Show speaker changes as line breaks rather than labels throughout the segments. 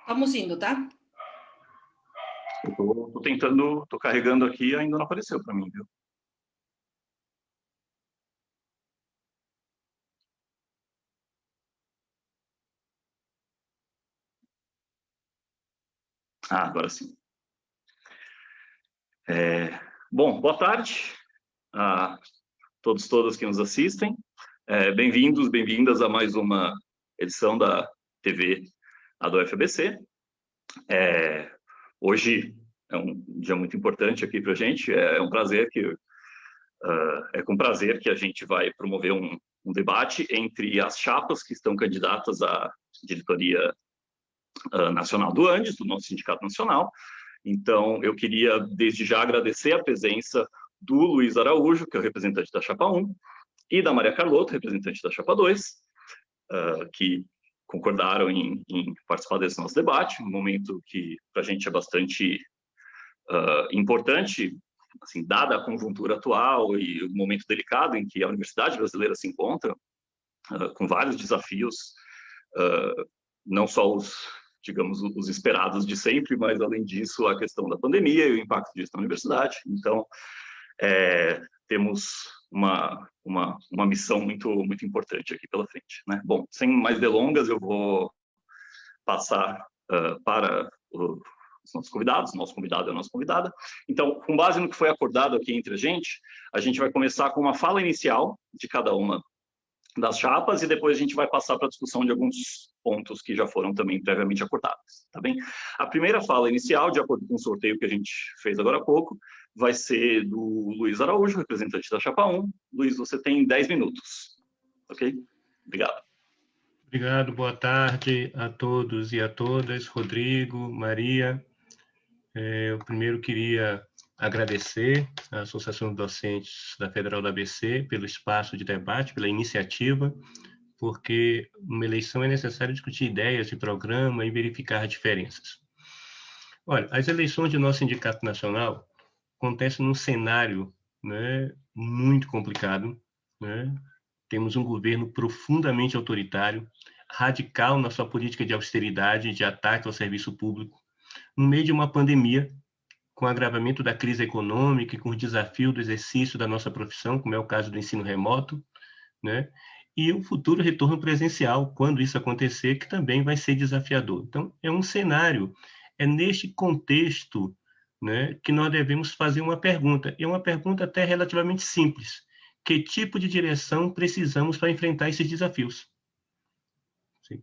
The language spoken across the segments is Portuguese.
Vamos indo, tá?
Eu tô tentando, tô carregando aqui e ainda não apareceu para mim, viu? Ah, agora sim. Bom, boa tarde a todos e todas que nos assistem. Bem-vindos, bem-vindas a mais uma edição da TV do FABC. Hoje é um dia muito importante aqui para a gente. É com prazer que a gente vai promover um debate entre as chapas que estão candidatas à diretoria nacional do Andes, do nosso sindicato nacional. Então, eu queria, desde já, agradecer a presença do Luiz Araújo, que é o representante da chapa 1, e da Maria Carlota, representante da chapa 2, que concordaram em participar desse nosso debate, um momento que, para a gente, é bastante importante, assim, dada a conjuntura atual e o momento delicado em que a universidade brasileira se encontra, com vários desafios, não só digamos, os esperados de sempre, mas, além disso, a questão da pandemia e o impacto disso na universidade. Então, temos uma missão muito importante aqui pela frente, né? Bom, sem mais delongas, eu vou passar para os nossos convidados, nosso convidado e a nossa convidada. Então, com base no que foi acordado aqui entre a gente vai começar com uma fala inicial de cada uma das chapas e depois a gente vai passar para a discussão de alguns pontos que já foram também previamente acordados, tá bem? A primeira fala inicial, de acordo com o sorteio que a gente fez agora há pouco, vai ser do Luiz Araújo, representante da chapa 1. Luiz, você tem 10 minutos, ok? Obrigado.
Obrigado, boa tarde a todos e a todas. Rodrigo, Maria, eu primeiro queria agradecer à Associação de Docentes da Federal da ABC pelo espaço de debate, pela iniciativa, porque numa eleição é necessário discutir ideias de programa e verificar diferenças. Olha, as eleições do nosso Sindicato Nacional acontecem num cenário, né, muito complicado, né? Temos um governo profundamente autoritário, radical na sua política de austeridade, de ataque ao serviço público, no meio de uma pandemia, com o agravamento da crise econômica e com o desafio do exercício da nossa profissão, como é o caso do ensino remoto, né? E o futuro retorno presencial, quando isso acontecer, que também vai ser desafiador. Então, é um cenário, é neste contexto, né, que nós devemos fazer uma pergunta, e uma pergunta até relativamente simples: que tipo de direção precisamos para enfrentar esses desafios?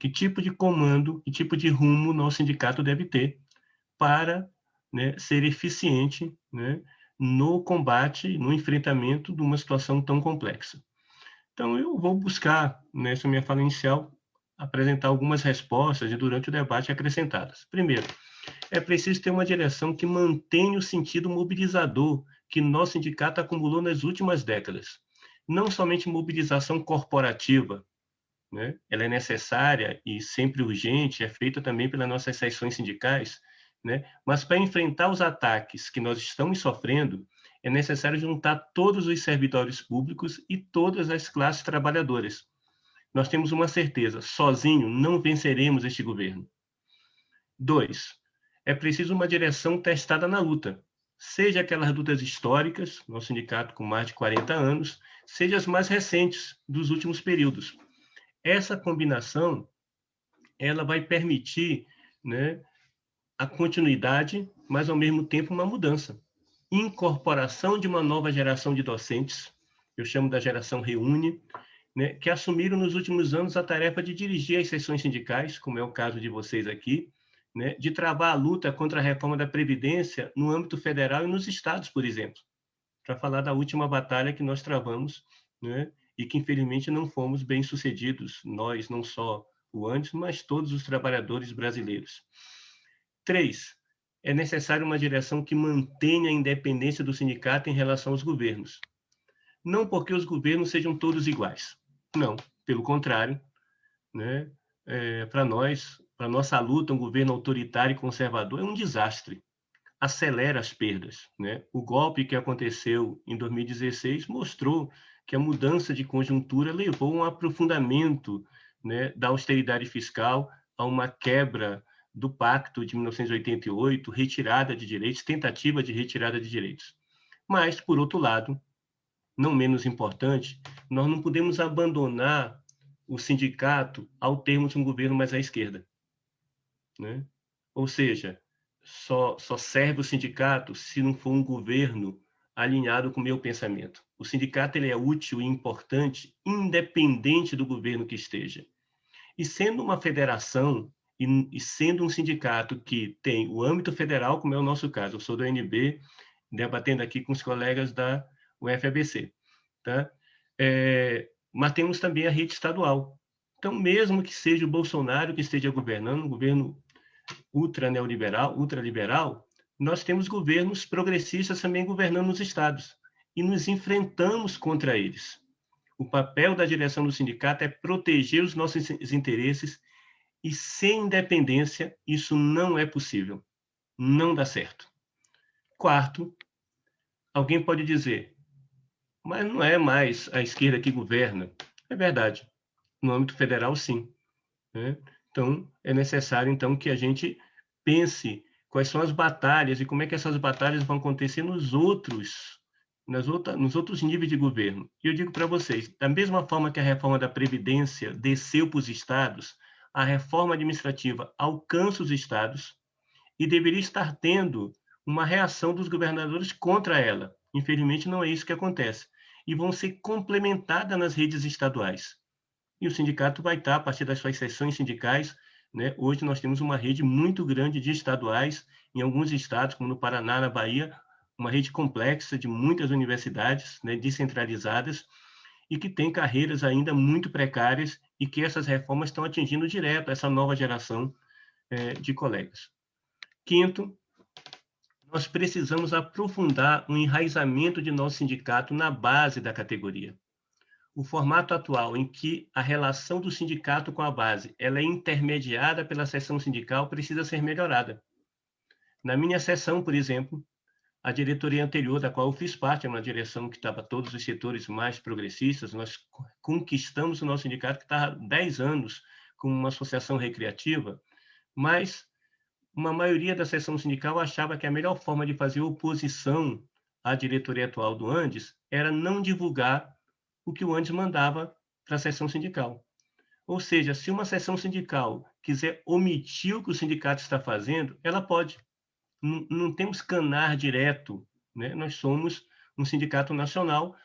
Que tipo de comando, que tipo de rumo nosso sindicato deve ter para, né, ser eficiente, né, no combate, no enfrentamento de uma situação tão complexa? Então, eu vou buscar, nessa minha fala inicial, apresentar algumas respostas e, durante o debate, acrescentadas. Primeiro, é preciso ter uma direção que mantenha o sentido mobilizador que nosso sindicato acumulou nas últimas décadas. Não somente mobilização corporativa, né? Ela é necessária e sempre urgente, é feita também pelas nossas seções sindicais, né? Mas para enfrentar os ataques que nós estamos sofrendo, é necessário juntar todos os servidores públicos e todas as classes trabalhadoras. Nós temos uma certeza: sozinho não venceremos este governo. 2, é preciso uma direção testada na luta, seja aquelas lutas históricas, nosso sindicato com mais de 40 anos, seja as mais recentes, dos últimos períodos. Essa combinação, ela vai permitir, né, a continuidade, mas, ao mesmo tempo, uma mudança. Incorporação de uma nova geração de docentes, eu chamo da geração Reúne, né, que assumiram nos últimos anos a tarefa de dirigir as seções sindicais, como é o caso de vocês aqui, né, de travar a luta contra a reforma da Previdência no âmbito federal e nos estados, por exemplo, para falar da última batalha que nós travamos, né, e que, infelizmente, não fomos bem-sucedidos, nós, não só o Andes, mas todos os trabalhadores brasileiros. 3, é necessário uma direção que mantenha a independência do sindicato em relação aos governos. Não porque os governos sejam todos iguais, não, pelo contrário, né? Para nós, para nossa luta, um governo autoritário e conservador é um desastre, acelera as perdas, né? O golpe que aconteceu em 2016 mostrou que a mudança de conjuntura levou a um aprofundamento, né, da austeridade fiscal, a uma quebra do Pacto de 1988, retirada de direitos, tentativa de retirada de direitos. Mas, por outro lado, não menos importante, nós não podemos abandonar o sindicato ao termos um governo mais à esquerda, né? Ou seja, só serve o sindicato se não for um governo alinhado com o meu pensamento. O sindicato ele é útil e importante, independente do governo que esteja. E sendo uma federação e sendo um sindicato que tem o âmbito federal, como é o nosso caso, eu sou do UNB, debatendo aqui com os colegas da UFABC, tá? Mas temos também a rede estadual. Então, mesmo que seja o Bolsonaro que esteja governando, um governo ultraliberal, nós temos governos progressistas também governando os estados e nos enfrentamos contra eles. O papel da direção do sindicato é proteger os nossos interesses e sem independência isso não é possível, não dá certo. Quarto, alguém pode dizer, mas não é mais a esquerda que governa. É verdade, no âmbito federal sim, né? Então, é necessário então que a gente pense quais são as batalhas e como é que essas batalhas vão acontecer nos outros níveis de governo. E eu digo para vocês, da mesma forma que a reforma da Previdência desceu para os estados, a reforma administrativa alcança os estados e deveria estar tendo uma reação dos governadores contra ela. Infelizmente, não é isso que acontece. E vão ser complementadas nas redes estaduais. E o sindicato vai estar, a partir das suas seções sindicais, né? Hoje nós temos uma rede muito grande de estaduais, em alguns estados, como no Paraná, na Bahia, uma rede complexa de muitas universidades, né, descentralizadas, e que tem carreiras ainda muito precárias e que essas reformas estão atingindo direto essa nova geração de colegas. Quinto, nós precisamos aprofundar o enraizamento de nosso sindicato na base da categoria. O formato atual, em que a relação do sindicato com a base ela é intermediada pela seção sindical, precisa ser melhorada. Na minha seção, por exemplo, a diretoria anterior, da qual eu fiz parte, é uma direção que estava todos os setores mais progressistas, nós conquistamos o nosso sindicato, que está há 10 anos como uma associação recreativa, mas uma maioria da seção sindical achava que a melhor forma de fazer oposição à diretoria atual do Andes era não divulgar o que o Andes mandava para a seção sindical. Ou seja, se uma seção sindical quiser omitir o que o sindicato está fazendo, ela pode. Não temos canar direto, né? Nós somos um sindicato nacional.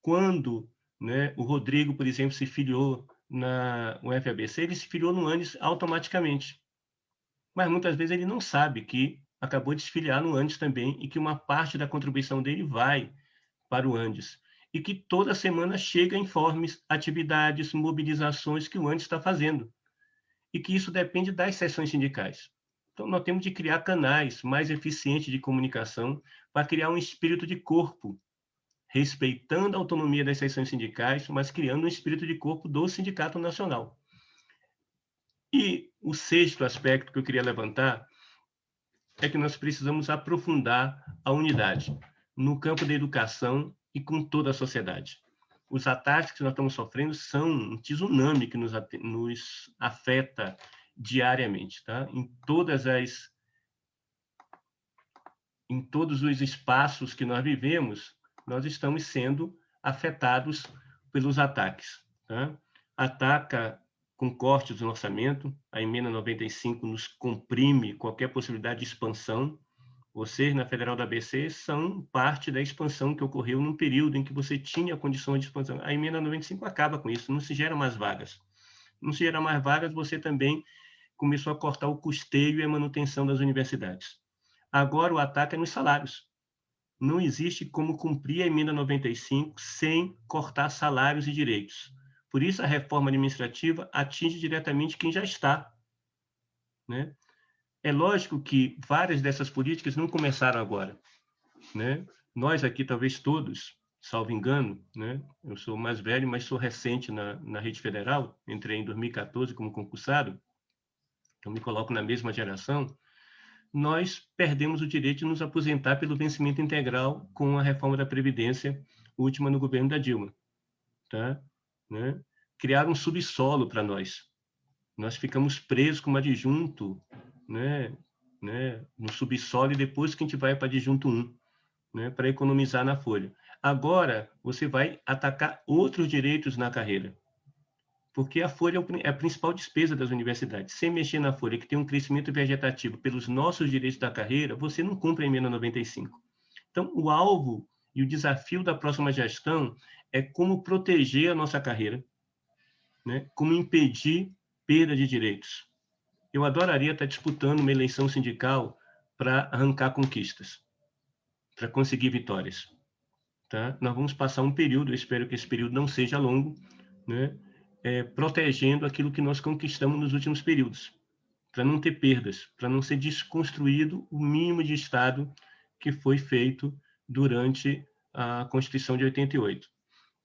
Quando, né, o Rodrigo, por exemplo, se filiou na UFABC, ele se filiou no Andes automaticamente. Mas muitas vezes ele não sabe que acabou de se filiar no Andes também e que uma parte da contribuição dele vai para o Andes. E que toda semana chega informes, atividades, mobilizações que o Andes está fazendo. E que isso depende das seções sindicais. Então, nós temos de criar canais mais eficientes de comunicação para criar um espírito de corpo, respeitando a autonomia das seções sindicais, mas criando um espírito de corpo do Sindicato Nacional. E o sexto aspecto que eu queria levantar é que nós precisamos aprofundar a unidade no campo da educação e com toda a sociedade. Os ataques que nós estamos sofrendo são um tsunami que nos afeta diariamente, tá? Em todos os espaços que nós vivemos, nós estamos sendo afetados pelos ataques, tá? Ataca com cortes no orçamento, a emenda 95 nos comprime qualquer possibilidade de expansão. Vocês, na Federal da ABC, são parte da expansão que ocorreu num período em que você tinha condições de expansão. A emenda 95 acaba com isso, não se gera mais vagas. Não se gera mais vagas, você também começou a cortar o custeio e a manutenção das universidades. Agora o ataque é nos salários. Não existe como cumprir a emenda 95 sem cortar salários e direitos. Por isso, a reforma administrativa atinge diretamente quem já está, né? É lógico que várias dessas políticas não começaram agora, né? Nós aqui, talvez todos, salvo engano, né? Eu sou mais velho, mas sou recente na rede federal, entrei em 2014 como concursado, então me coloco na mesma geração. Nós perdemos o direito de nos aposentar pelo vencimento integral com a reforma da Previdência, última no governo da Dilma, tá? Né? Criaram um subsolo para nós. Nós ficamos presos como adjunto né, no subsolo e depois que a gente vai para adjunto 1, né, para economizar na folha. Agora, você vai atacar outros direitos na carreira, porque a folha é a principal despesa das universidades. Sem mexer na folha, que tem um crescimento vegetativo pelos nossos direitos da carreira, você não cumpre a emenda 95. Então, o alvo e o desafio da próxima gestão é como proteger a nossa carreira, né, como impedir perda de direitos. Eu adoraria estar disputando uma eleição sindical para arrancar conquistas, para conseguir vitórias. Tá? Nós vamos passar um período, eu espero que esse período não seja longo, né, protegendo aquilo que nós conquistamos nos últimos períodos, para não ter perdas, para não ser desconstruído o mínimo de Estado que foi feito durante a Constituição de 88.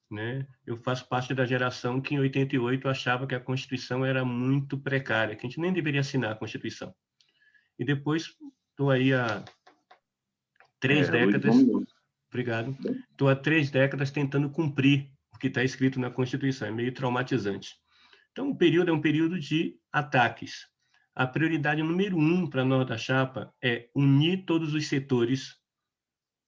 Né? Eu faço parte da geração que em 88 achava que a Constituição era muito precária, que a gente nem deveria assinar a Constituição. E depois estou aí há 3 décadas, obrigado, estou há 3 décadas tentando cumprir o que está escrito na Constituição, é meio traumatizante. Então, o período é um período de ataques. A prioridade número 1 para nós da chapa é unir todos os setores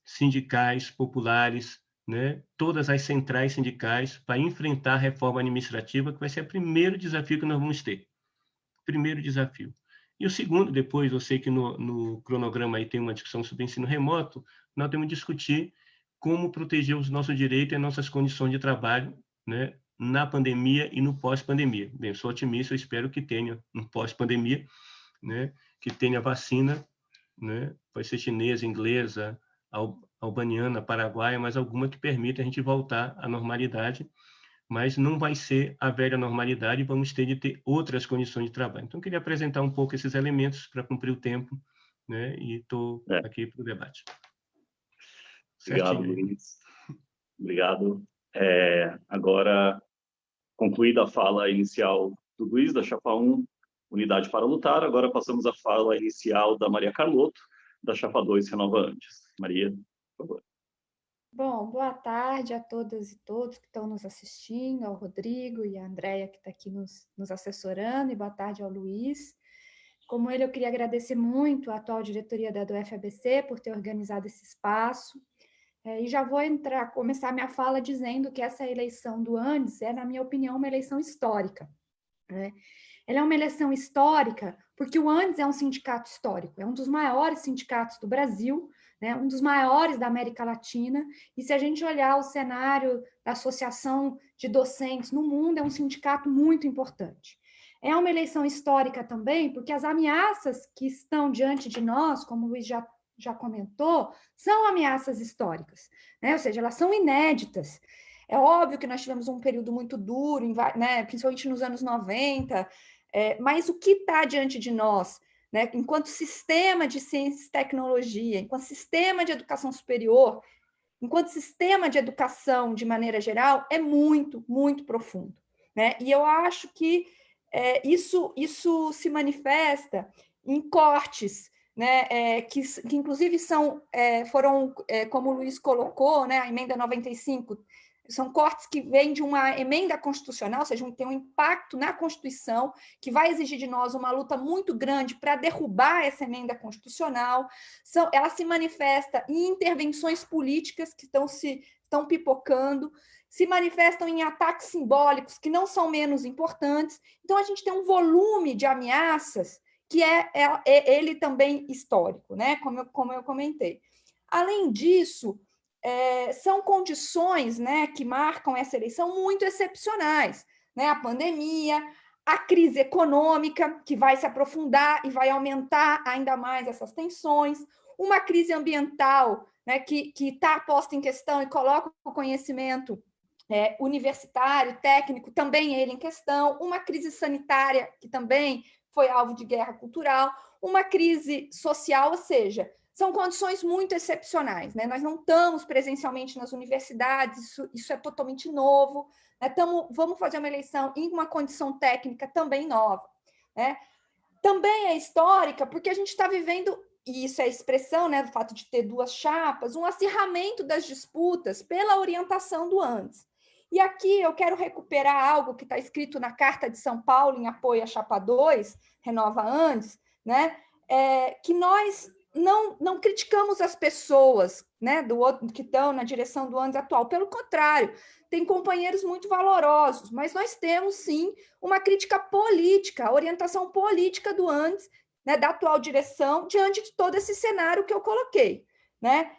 sindicais, populares, né, todas as centrais sindicais para enfrentar a reforma administrativa, que vai ser o primeiro desafio que nós vamos ter. Primeiro desafio. E o segundo, depois, eu sei que no cronograma aí tem uma discussão sobre ensino remoto, nós temos que discutir como proteger os nossos direitos e as nossas condições de trabalho, né, na pandemia e no pós-pandemia. Bem, eu sou otimista, eu espero que tenha um pós-pandemia, né, que tenha vacina, né, pode ser chinesa, inglesa, albaniana, paraguaia, mas alguma que permita a gente voltar à normalidade, mas não vai ser a velha normalidade, vamos ter de ter outras condições de trabalho. Então, eu queria apresentar um pouco esses elementos para cumprir o tempo, né, e estou aqui para o debate.
Obrigado, Luiz. Obrigado. Agora, concluída a fala inicial do Luiz, da Chapa 1, Unidade para Lutar, agora passamos à fala inicial da Maria Carlotto, da Chapa 2, Renova Antes. Maria, por favor.
Bom, boa tarde a todas e todos que estão nos assistindo, ao Rodrigo e à Andréia, que está aqui nos assessorando, e boa tarde ao Luiz. Como ele, eu queria agradecer muito à atual diretoria da UFABC por ter organizado esse espaço. E já vou começar minha fala dizendo que essa eleição do Andes é, na minha opinião, uma eleição histórica, né? Ela é uma eleição histórica porque o Andes é um sindicato histórico, é um dos maiores sindicatos do Brasil, né, um dos maiores da América Latina, e se a gente olhar o cenário da Associação de Docentes no mundo, é um sindicato muito importante. É uma eleição histórica também, porque as ameaças que estão diante de nós, como o Luiz já comentou, são ameaças históricas, né? Ou seja, elas são inéditas. É óbvio que nós tivemos um período muito duro, né, principalmente nos anos 90, mas o que está diante de nós, né, enquanto sistema de ciência e tecnologia, enquanto sistema de educação superior, enquanto sistema de educação de maneira geral, é muito, muito profundo, né? E eu acho que isso se manifesta em cortes, né, que inclusive foram, como o Luiz colocou, né, a emenda 95, são cortes que vêm de uma emenda constitucional, ou seja, tem um impacto na Constituição, que vai exigir de nós uma luta muito grande para derrubar essa emenda constitucional. Ela se manifesta em intervenções políticas que estão pipocando, se manifestam em ataques simbólicos que não são menos importantes. Então, a gente tem um volume de ameaças que ele também histórico, né? Como eu comentei. Além disso, são condições, né, que marcam essa eleição muito excepcionais, né? A pandemia, a crise econômica, que vai se aprofundar e vai aumentar ainda mais essas tensões, uma crise ambiental, né, que está posta em questão e coloca o conhecimento universitário, técnico, também ele em questão, uma crise sanitária, que também foi alvo de guerra cultural, uma crise social, ou seja, são condições muito excepcionais, né? Nós não estamos presencialmente nas universidades, isso é totalmente novo, né? Vamos fazer uma eleição em uma condição técnica também nova, né? Também é histórica porque a gente está vivendo, e isso é a expressão, né, do fato de ter 2 chapas, um acirramento das disputas pela orientação do Andes. E aqui eu quero recuperar algo que está escrito na Carta de São Paulo em apoio à chapa 2, Renova Andes, né, que nós não criticamos as pessoas, né, que estão na direção do ANDES atual. Pelo contrário, tem companheiros muito valorosos, mas nós temos, sim, uma crítica política, a orientação política do ANDES, né, da atual direção, diante de todo esse cenário que eu coloquei, né?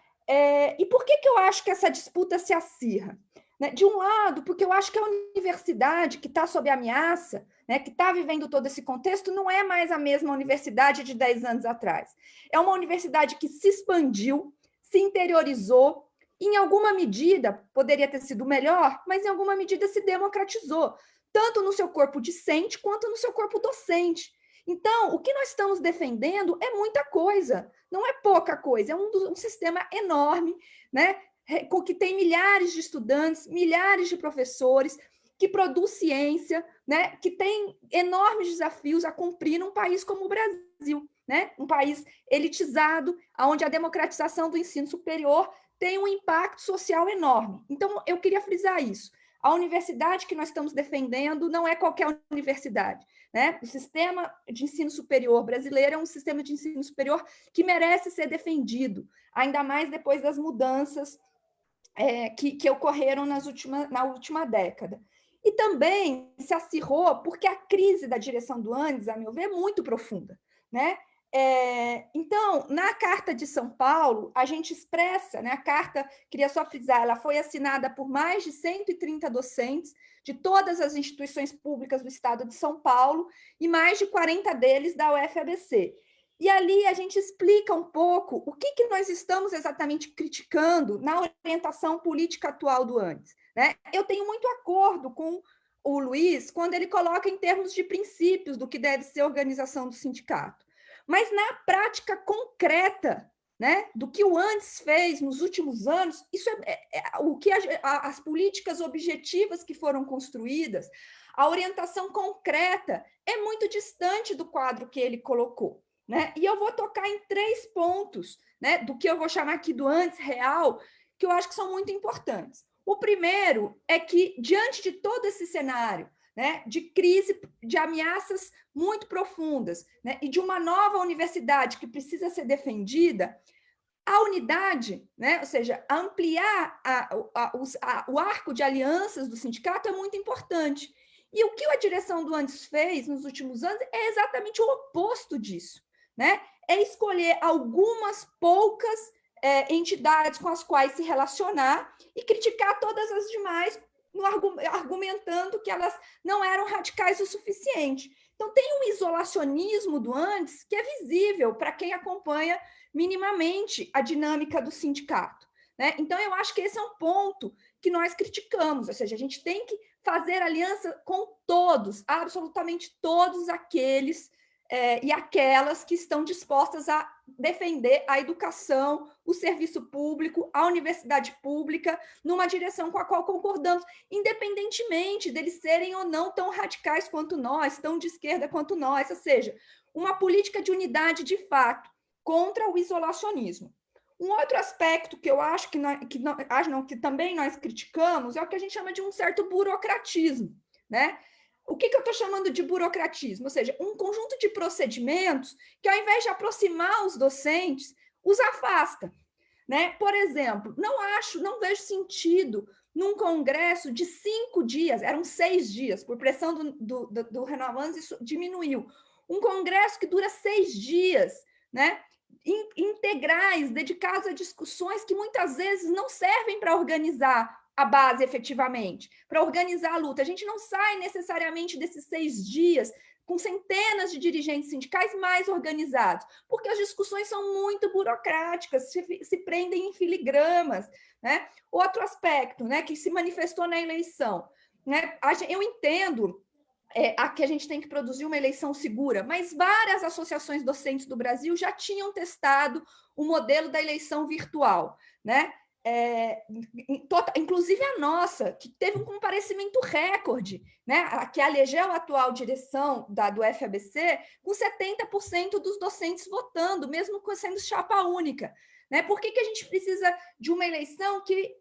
E por que eu acho que essa disputa se acirra? Né? De um lado, porque eu acho que a universidade que está sob ameaça, né, que está vivendo todo esse contexto, não é mais a mesma universidade de 10 anos atrás. É uma universidade que se expandiu, se interiorizou, em alguma medida, poderia ter sido melhor, mas em alguma medida se democratizou, tanto no seu corpo discente quanto no seu corpo docente. Então, o que nós estamos defendendo é muita coisa, não é pouca coisa, é um sistema enorme, né, que tem milhares de estudantes, milhares de professores, que produz ciência, né, que tem enormes desafios a cumprir num país como o Brasil, né, um país elitizado, onde a democratização do ensino superior tem um impacto social enorme. Então, eu queria frisar isso. A universidade que nós estamos defendendo não é qualquer universidade, né? O sistema de ensino superior brasileiro é um sistema de ensino superior que merece ser defendido, ainda mais depois das mudanças que ocorreram na última década. E também se acirrou porque a crise da direção do ANDES, a meu ver, é muito profunda, né? Então, na Carta de São Paulo, a gente expressa, né, a carta, queria só frisar, ela foi assinada por mais de 130 docentes de todas as instituições públicas do estado de São Paulo e mais de 40 deles da UFABC. E ali a gente explica um pouco o que nós estamos exatamente criticando na orientação política atual do ANDES, né? Eu tenho muito acordo com o Luiz quando ele coloca em termos de princípios do que deve ser a organização do sindicato. Mas na prática concreta, né, do que o ANDES fez nos últimos anos, isso o que as políticas objetivas que foram construídas, a orientação concreta é muito distante do quadro que ele colocou, né? E eu vou tocar em 3 pontos, né, do que eu vou chamar aqui do ANDES real, que eu acho que são muito importantes. O primeiro é que, diante de todo esse cenário, né, de crise, de ameaças muito profundas, né, e de uma nova universidade que precisa ser defendida, a unidade, né, ou seja, ampliar o arco de alianças do sindicato é muito importante. E o que a direção do ANDES fez nos últimos anos é exatamente o oposto disso, né? É escolher algumas poucas entidades com as quais se relacionar e criticar todas as demais, argumentando que elas não eram radicais o suficiente. Então, tem um isolacionismo do ANDES que é visível para quem acompanha minimamente a dinâmica do sindicato, né? Então, eu acho que esse é um ponto que nós criticamos, ou seja, a gente tem que fazer aliança com todos, absolutamente todos aqueles e aquelas que estão dispostas a defender a educação, o serviço público, a universidade pública, numa direção com a qual concordamos, independentemente deles serem ou não tão radicais quanto nós, tão de esquerda quanto nós, ou seja, uma política de unidade de fato contra o isolacionismo. Um outro aspecto que eu acho que também nós criticamos é o que a gente chama de um certo burocratismo, né? O que eu estou chamando de burocratismo? Ou seja, um conjunto de procedimentos que, ao invés de aproximar os docentes, os afasta, né? Por exemplo, não vejo sentido num congresso de 5 dias, eram 6 dias, por pressão do Renovantes, isso diminuiu. Um congresso que dura 6 dias, né? Integrais, dedicados a discussões que muitas vezes não servem para organizar a base efetivamente, para organizar a luta. A gente não sai necessariamente desses 6 dias com centenas de dirigentes sindicais mais organizados, porque as discussões são muito burocráticas, se prendem em filigramas, né? Outro aspecto, né, que se manifestou na eleição, né? Eu entendo que a gente tem que produzir uma eleição segura, mas várias associações docentes do Brasil já tinham testado o modelo da eleição virtual, né? Inclusive a nossa, que teve um comparecimento recorde, né? Que elegeu a atual direção do FABC, com 70% dos docentes votando, mesmo sendo chapa única. Né? Por que a gente precisa de uma eleição que,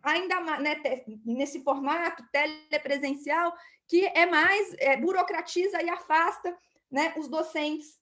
ainda né, nesse formato telepresencial, que é mais burocratiza e afasta, né, os docentes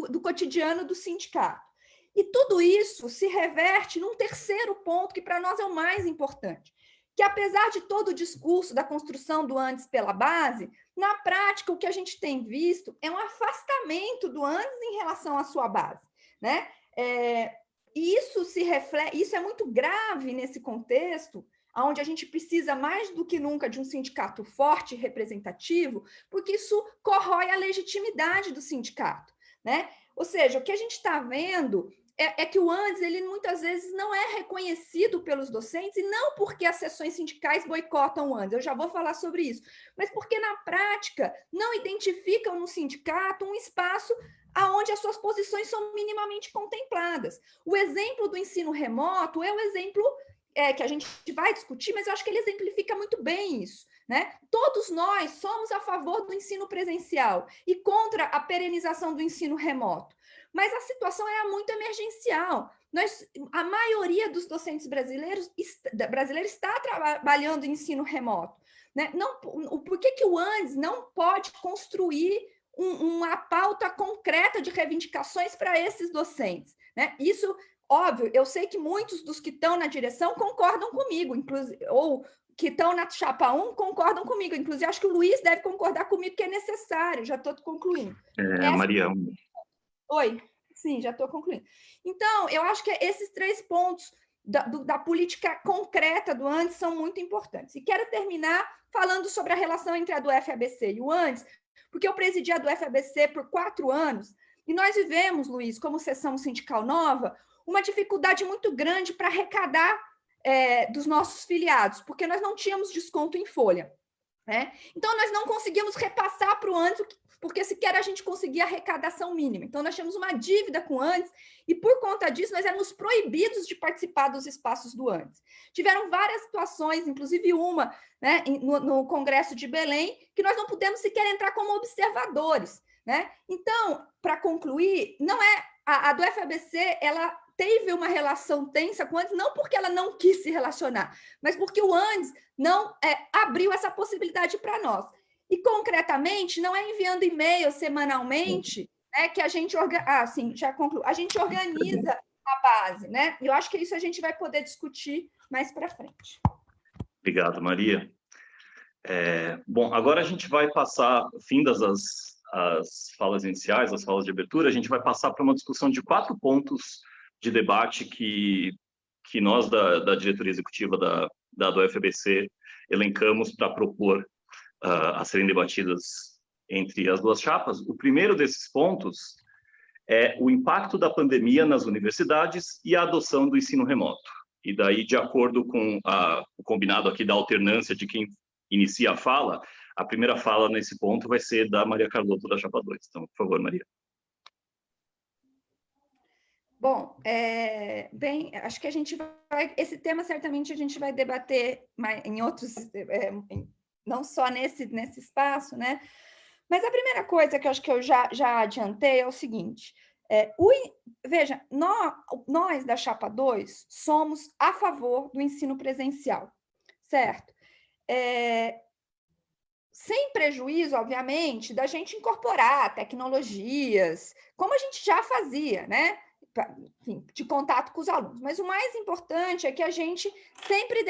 do cotidiano do sindicato. E tudo isso se reverte num terceiro ponto, que para nós é o mais importante, que apesar de todo o discurso da construção do antes pela base, na prática o que a gente tem visto é um afastamento do antes em relação à sua base, né? E isso se reflete, isso é muito grave nesse contexto, onde a gente precisa mais do que nunca de um sindicato forte e representativo, porque isso corrói a legitimidade do sindicato, né? Ou seja, o que a gente está vendo é que o antes, ele muitas vezes não é reconhecido pelos docentes, e não porque as seções sindicais boicotam o antes, eu já vou falar sobre isso, mas porque na prática não identificam no sindicato um espaço onde as suas posições são minimamente contempladas. O exemplo do ensino remoto é o exemplo que a gente vai discutir, mas eu acho que ele exemplifica muito bem isso, né? Todos nós somos a favor do ensino presencial e contra a perenização do ensino remoto, mas a situação é muito emergencial. A maioria dos docentes brasileiros está trabalhando em ensino remoto, né? Por que o ANDES não pode construir uma pauta concreta de reivindicações para esses docentes, né? Isso, óbvio, eu sei que muitos dos que estão na direção concordam comigo, inclusive, ou que estão na chapa 1 concordam comigo, inclusive acho que o Luiz deve concordar comigo que é necessário, já estou concluindo.
Maria.
Oi, sim, já estou concluindo. Então, eu acho que esses 3 pontos da política concreta do ANDES são muito importantes. E quero terminar falando sobre a relação entre a do FABC e o ANDES, porque eu presidi a do FABC por 4 anos, e nós vivemos, Luiz, como seção sindical nova, uma dificuldade muito grande para arrecadar dos nossos filiados, porque nós não tínhamos desconto em folha, né? Então, nós não conseguimos repassar para o ANDES, porque sequer a gente conseguia arrecadação mínima. Então, nós tínhamos uma dívida com o ANDES, e por conta disso, nós éramos proibidos de participar dos espaços do ANDES. Tiveram várias situações, inclusive uma, né, no Congresso de Belém, que nós não pudemos sequer entrar como observadores, né? Então, para concluir, não é a do FABC, ela teve uma relação tensa com o ANDES, não porque ela não quis se relacionar, mas porque o ANDES não abriu essa possibilidade para nós. E, concretamente, não é enviando e-mail semanalmente, né, que a gente já concluo, a gente organiza a base, né? E eu acho que isso a gente vai poder discutir mais para frente.
Obrigado, Maria. Bom, agora a gente vai passar, findas as falas iniciais, as falas de abertura, a gente vai passar para uma discussão de 4 pontos de debate que nós, da diretoria executiva do FABC, elencamos para propor a serem debatidas entre as 2 chapas. O primeiro desses pontos é o impacto da pandemia nas universidades e a adoção do ensino remoto. E daí, de acordo com o combinado aqui da alternância de quem inicia a fala, a primeira fala nesse ponto vai ser da Maria Carlotto, da chapa 2. Então, por favor, Maria.
Bom, bem, acho que a gente esse tema certamente a gente vai debater em outros, não só nesse espaço, né? Mas a primeira coisa que eu acho que eu já adiantei é o seguinte, veja, nós da chapa 2 somos a favor do ensino presencial, certo? Sem prejuízo, obviamente, da gente incorporar tecnologias, como a gente já fazia, né? Enfim, de contato com os alunos. Mas o mais importante é que a gente sempre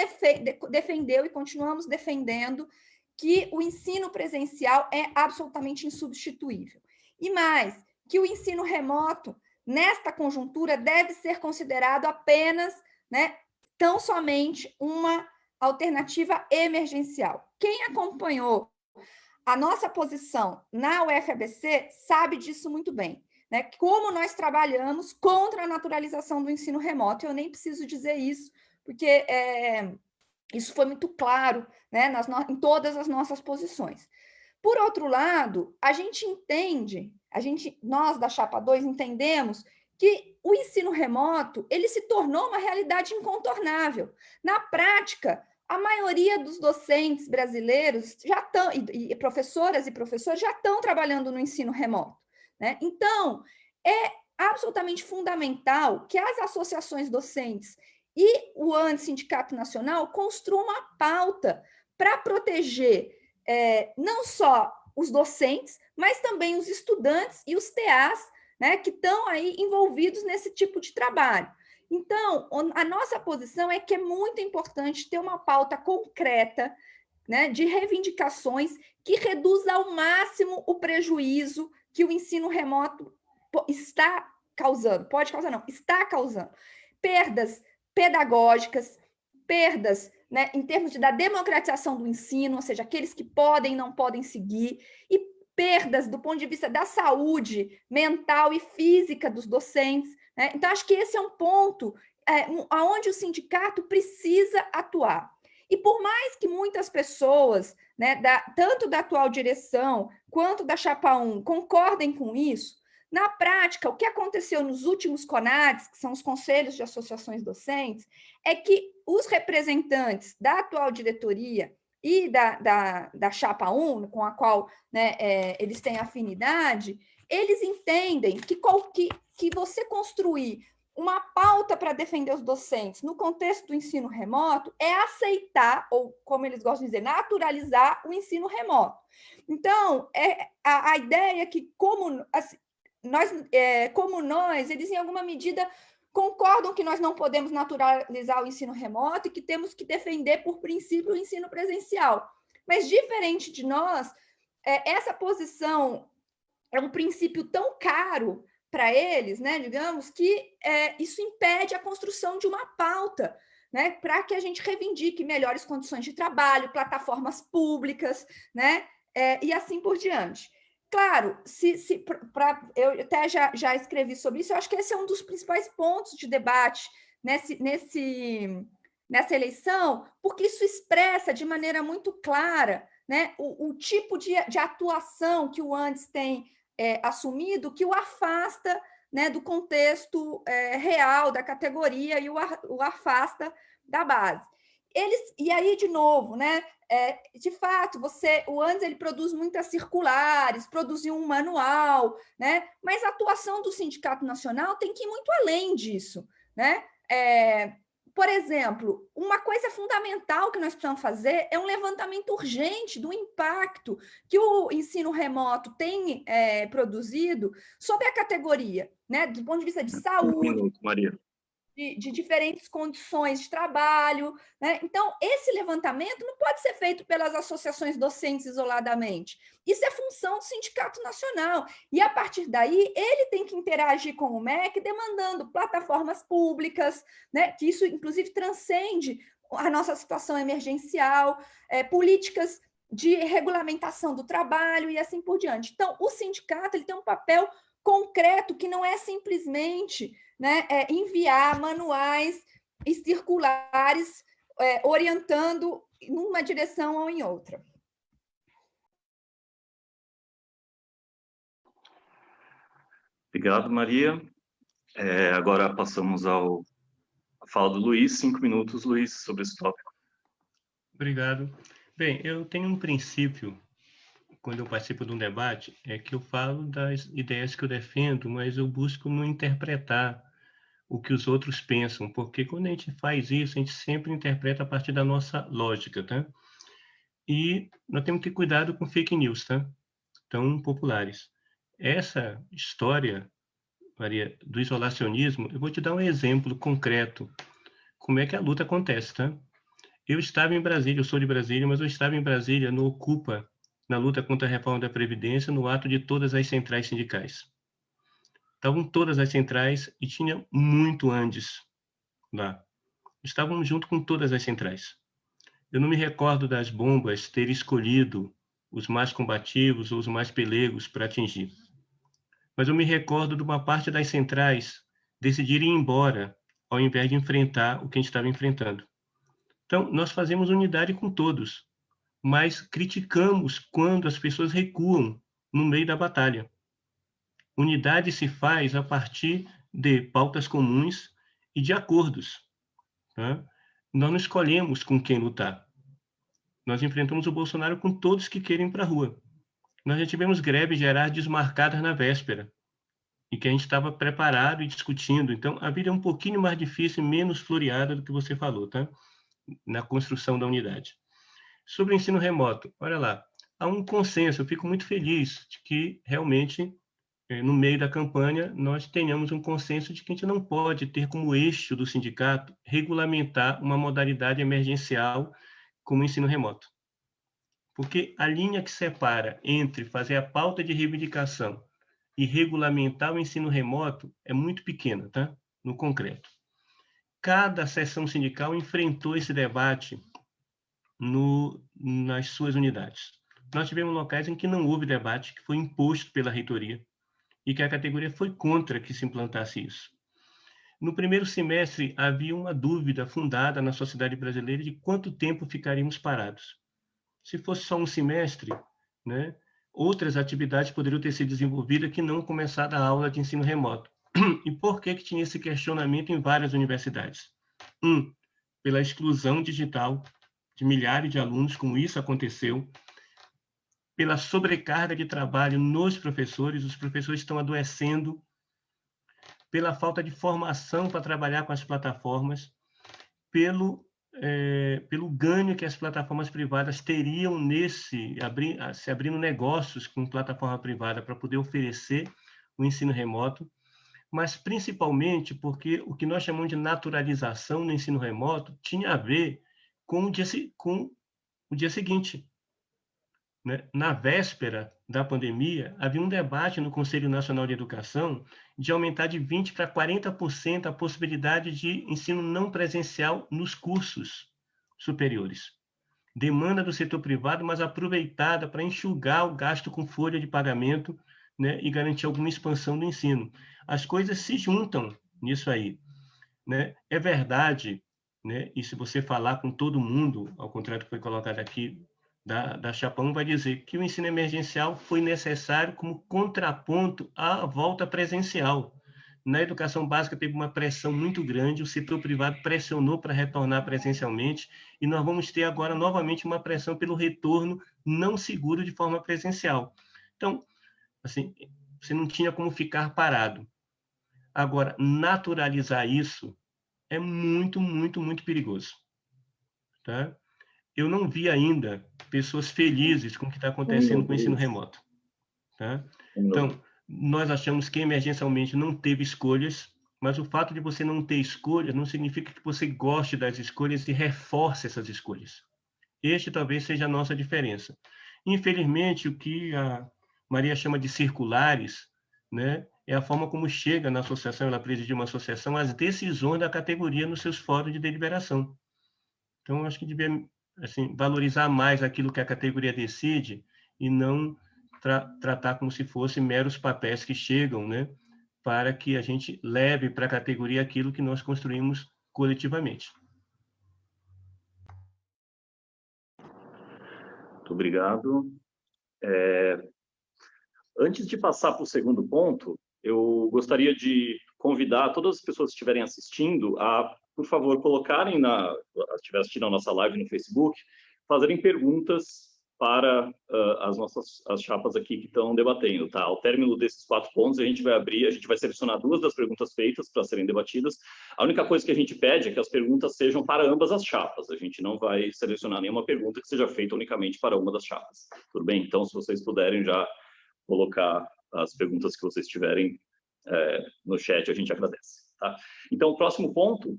defendeu e continuamos defendendo que o ensino presencial é absolutamente insubstituível. E mais, que o ensino remoto, nesta conjuntura, deve ser considerado apenas, né, tão somente uma alternativa emergencial. Quem acompanhou a nossa posição na UFABC sabe disso muito bem, né? Como nós trabalhamos contra a naturalização do ensino remoto. Eu nem preciso dizer isso, porque isso foi muito claro, né, em todas as nossas posições. Por outro lado, a gente entende, nós da chapa 2 entendemos que o ensino remoto ele se tornou uma realidade incontornável. Na prática, a maioria dos docentes brasileiros já estão, e professoras e professores já estão trabalhando no ensino remoto, né? Então, é absolutamente fundamental que as associações docentes e o ANDES Sindicato Nacional construam uma pauta para proteger não só os docentes, mas também os estudantes e os TAs, né, que estão aí envolvidos nesse tipo de trabalho. Então, a nossa posição é que é muito importante ter uma pauta concreta, né, de reivindicações que reduza ao máximo o prejuízo que o ensino remoto está causando. Pode causar, não, está causando. Perdas pedagógicas, perdas, né, em termos da democratização do ensino, ou seja, aqueles que podem e não podem seguir, e perdas do ponto de vista da saúde mental e física dos docentes. Né? Então, acho que esse é um ponto onde o sindicato precisa atuar. E por mais que muitas pessoas, né, tanto da atual direção quanto da Chapa 1, concordem com isso, na prática, o que aconteceu nos últimos CONADs, que são os conselhos de associações docentes, é que os representantes da atual diretoria e da Chapa 1, com a qual, né, eles têm afinidade, eles entendem que você construir uma pauta para defender os docentes no contexto do ensino remoto é aceitar, ou como eles gostam de dizer, naturalizar o ensino remoto. Então, a ideia é que, como nós, eles em alguma medida concordam que nós não podemos naturalizar o ensino remoto e que temos que defender, por princípio, o ensino presencial. Mas, diferente de nós, essa posição é um princípio tão caro para eles, né, digamos, que isso impede a construção de uma pauta, né, para que a gente reivindique melhores condições de trabalho, plataformas públicas, né, e assim por diante. Claro, eu até já escrevi sobre isso, eu acho que esse é um dos principais pontos de debate nessa eleição, porque isso expressa de maneira muito clara, né, o tipo de atuação que o Andes tem assumido, que o afasta, né, do contexto real da categoria e o afasta da base. E aí, de novo, né, de fato, o Andes ele produz muitas circulares, produziu um manual, né, mas a atuação do Sindicato Nacional tem que ir muito além disso. Né? Por exemplo, uma coisa fundamental que nós precisamos fazer é um levantamento urgente do impacto que o ensino remoto tem produzido sobre a categoria, né? Do ponto de vista de saúde,
Um minuto, Maria.
De diferentes condições de trabalho. Né? Então, esse levantamento não pode ser feito pelas associações docentes isoladamente. Isso é função do Sindicato Nacional. E, a partir daí, ele tem que interagir com o MEC, demandando plataformas públicas, né? Que isso, inclusive, transcende a nossa situação emergencial, políticas de regulamentação do trabalho e assim por diante. Então, o sindicato ele tem um papel concreto que não é simplesmente, né, enviar manuais e circulares orientando em uma direção ou em outra.
Obrigado, Maria. Agora passamos à fala do Luiz. 5 minutos, Luiz, sobre esse tópico.
Obrigado. Bem, eu tenho um princípio, quando eu participo de um debate, é que eu falo das ideias que eu defendo, mas eu busco não interpretar o que os outros pensam, porque quando a gente faz isso, a gente sempre interpreta a partir da nossa lógica, tá? E nós temos que ter cuidado com fake news, tá? Tão populares. Essa história, Maria, do isolacionismo, eu vou te dar um exemplo concreto, como é que a luta acontece, tá? Eu estava em Brasília, eu sou de Brasília, mas eu estava em Brasília no Ocupa, na luta contra a reforma da Previdência, no ato de todas as centrais sindicais. Estavam todas as centrais e tinha muito Andes lá. Estavam junto com todas as centrais. Eu não me recordo das bombas ter escolhido os mais combativos ou os mais pelegos para atingir. Mas eu me recordo de uma parte das centrais decidirem ir embora, ao invés de enfrentar o que a gente estava enfrentando. Então, nós fazemos unidade com todos, mas criticamos quando as pessoas recuam no meio da batalha. Unidade se faz a partir de pautas comuns e de acordos. Tá? Nós não escolhemos com quem lutar. Nós enfrentamos o Bolsonaro com todos que querem ir para a rua. Nós já tivemos greves gerais desmarcadas na véspera, e que a gente estava preparado e discutindo. Então, a vida é um pouquinho mais difícil e menos floreada do que você falou, tá? Na construção da unidade. Sobre o ensino remoto, olha lá, há um consenso. Eu fico muito feliz de que, realmente, no meio da campanha, nós tenhamos um consenso de que a gente não pode ter como eixo do sindicato regulamentar uma modalidade emergencial como o ensino remoto. Porque a linha que separa entre fazer a pauta de reivindicação e regulamentar o ensino remoto é muito pequena, tá? No concreto. Cada seção sindical enfrentou esse debate nas suas unidades. Nós tivemos locais em que não houve debate, que foi imposto pela reitoria, e que a categoria foi contra que se implantasse isso. No primeiro semestre, havia uma dúvida fundada na sociedade brasileira de quanto tempo ficaríamos parados. Se fosse só um semestre, né, outras atividades poderiam ter sido desenvolvidas que não começar a aula de ensino remoto. E por que tinha esse questionamento em várias universidades? Pela exclusão digital de milhares de alunos, como isso aconteceu, pela sobrecarga de trabalho nos professores, os professores estão adoecendo, pela falta de formação para trabalhar com as plataformas, pelo ganho que as plataformas privadas teriam se abrindo negócios com plataforma privada para poder oferecer o ensino remoto, mas principalmente porque o que nós chamamos de naturalização no ensino remoto tinha a ver com o dia seguinte. Né? Na véspera da pandemia, havia um debate no Conselho Nacional de Educação de aumentar de 20% para 40% a possibilidade de ensino não presencial nos cursos superiores. Demanda do setor privado, mas aproveitada para enxugar o gasto com folha de pagamento, né, e garantir alguma expansão do ensino. As coisas se juntam nisso aí. Né? É verdade, né? E se você falar com todo mundo, ao contrário do que foi colocado aqui, da Chapão, vai dizer que o ensino emergencial foi necessário como contraponto à volta presencial. Na educação básica teve uma pressão muito grande, o setor privado pressionou para retornar presencialmente, e nós vamos ter agora novamente uma pressão pelo retorno não seguro de forma presencial. Então, assim, você não tinha como ficar parado. Agora, naturalizar isso é muito, muito, muito perigoso. Tá? Eu não vi ainda pessoas felizes com o que está acontecendo com o ensino remoto. Tá? Então, nós achamos que emergencialmente não teve escolhas, mas o fato de você não ter escolhas não significa que você goste das escolhas e reforce essas escolhas. Este talvez seja a nossa diferença. Infelizmente, o que a Maria chama de circulares, né, é a forma como chega na associação, ela preside uma associação, as decisões da categoria nos seus fóruns de deliberação. Então, acho que devia assim, valorizar mais aquilo que a categoria decide e não tratar como se fossem meros papéis que chegam, né, para que a gente leve para a categoria aquilo que nós construímos coletivamente.
Muito obrigado. Antes de passar para o segundo ponto, eu gostaria de convidar todas as pessoas que estiverem assistindo a, por favor, colocarem se estiver assistindo a nossa live no Facebook, fazerem perguntas para as chapas aqui que estão debatendo, tá? Ao término desses 4 pontos, a gente vai selecionar 2 das perguntas feitas para serem debatidas. A única coisa que a gente pede é que as perguntas sejam para ambas as chapas. A gente não vai selecionar nenhuma pergunta que seja feita unicamente para uma das chapas. Tudo bem? Então, se vocês puderem já colocar as perguntas que vocês tiverem no chat, a gente agradece. Tá? Então, o próximo ponto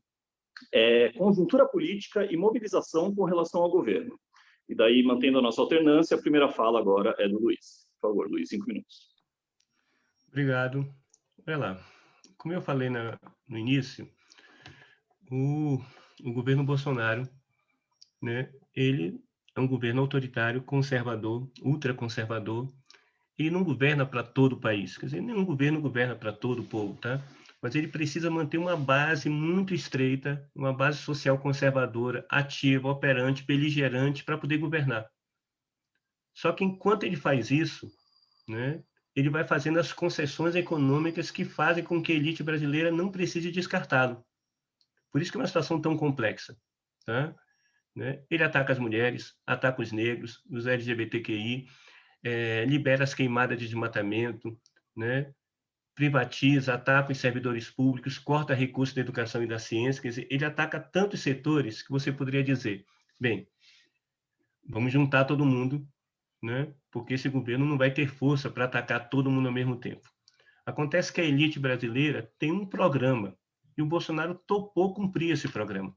é conjuntura política e mobilização com relação ao governo. E daí, mantendo a nossa alternância, a primeira fala agora é do Luiz. Por favor, Luiz, 5 minutos.
Obrigado. Olha lá, como eu falei no início, o governo Bolsonaro, né, ele é um governo autoritário, conservador, ultraconservador, ele não governa para todo o país, quer dizer, nenhum governo governa para todo o povo, tá? Mas ele precisa manter uma base muito estreita, uma base social conservadora, ativa, operante, beligerante, para poder governar. Só que enquanto ele faz isso, né, ele vai fazendo as concessões econômicas que fazem com que a elite brasileira não precise descartá-lo. Por isso que é uma situação tão complexa. Tá? Né? Ele ataca as mulheres, ataca os negros, os LGBTQI, libera as queimadas de desmatamento, né? Privatiza, ataca os servidores públicos, corta recursos da educação e da ciência. Quer dizer, ele ataca tantos setores que você poderia dizer, bem, vamos juntar todo mundo, né? Porque esse governo não vai ter força para atacar todo mundo ao mesmo tempo. Acontece que a elite brasileira tem um programa e o Bolsonaro topou cumprir esse programa.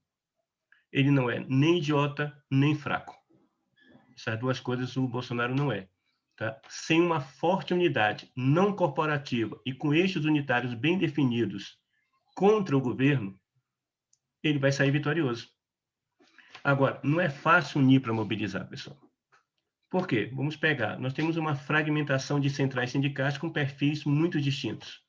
Ele não é nem idiota, nem fraco. Essas duas coisas o Bolsonaro não é. Tá? Sem uma forte unidade não corporativa e com eixos unitários bem definidos contra o governo, ele vai sair vitorioso. Agora, não é fácil unir para mobilizar, pessoal. Por quê? Vamos pegar. Nós temos uma fragmentação de centrais sindicais com perfis muito distintos.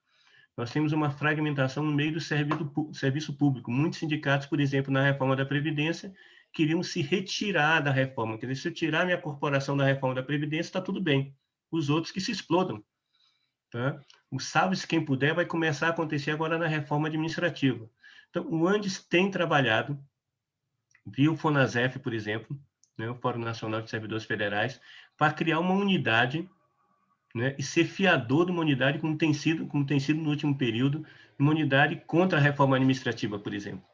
Nós temos uma fragmentação no meio do serviço público. Muitos sindicatos, por exemplo, na reforma da Previdência, queriam se retirar da reforma. Quer dizer, se eu tirar minha corporação da reforma da Previdência, está tudo bem. Os outros que se explodam. Tá? O salve-se quem puder vai começar a acontecer agora na reforma administrativa. Então, o Andes tem trabalhado, via o FONASEF, por exemplo, né, o Fórum Nacional de Servidores Federais, para criar uma unidade, né, e ser fiador de uma unidade como tem sido no último período, uma unidade contra a reforma administrativa, por exemplo,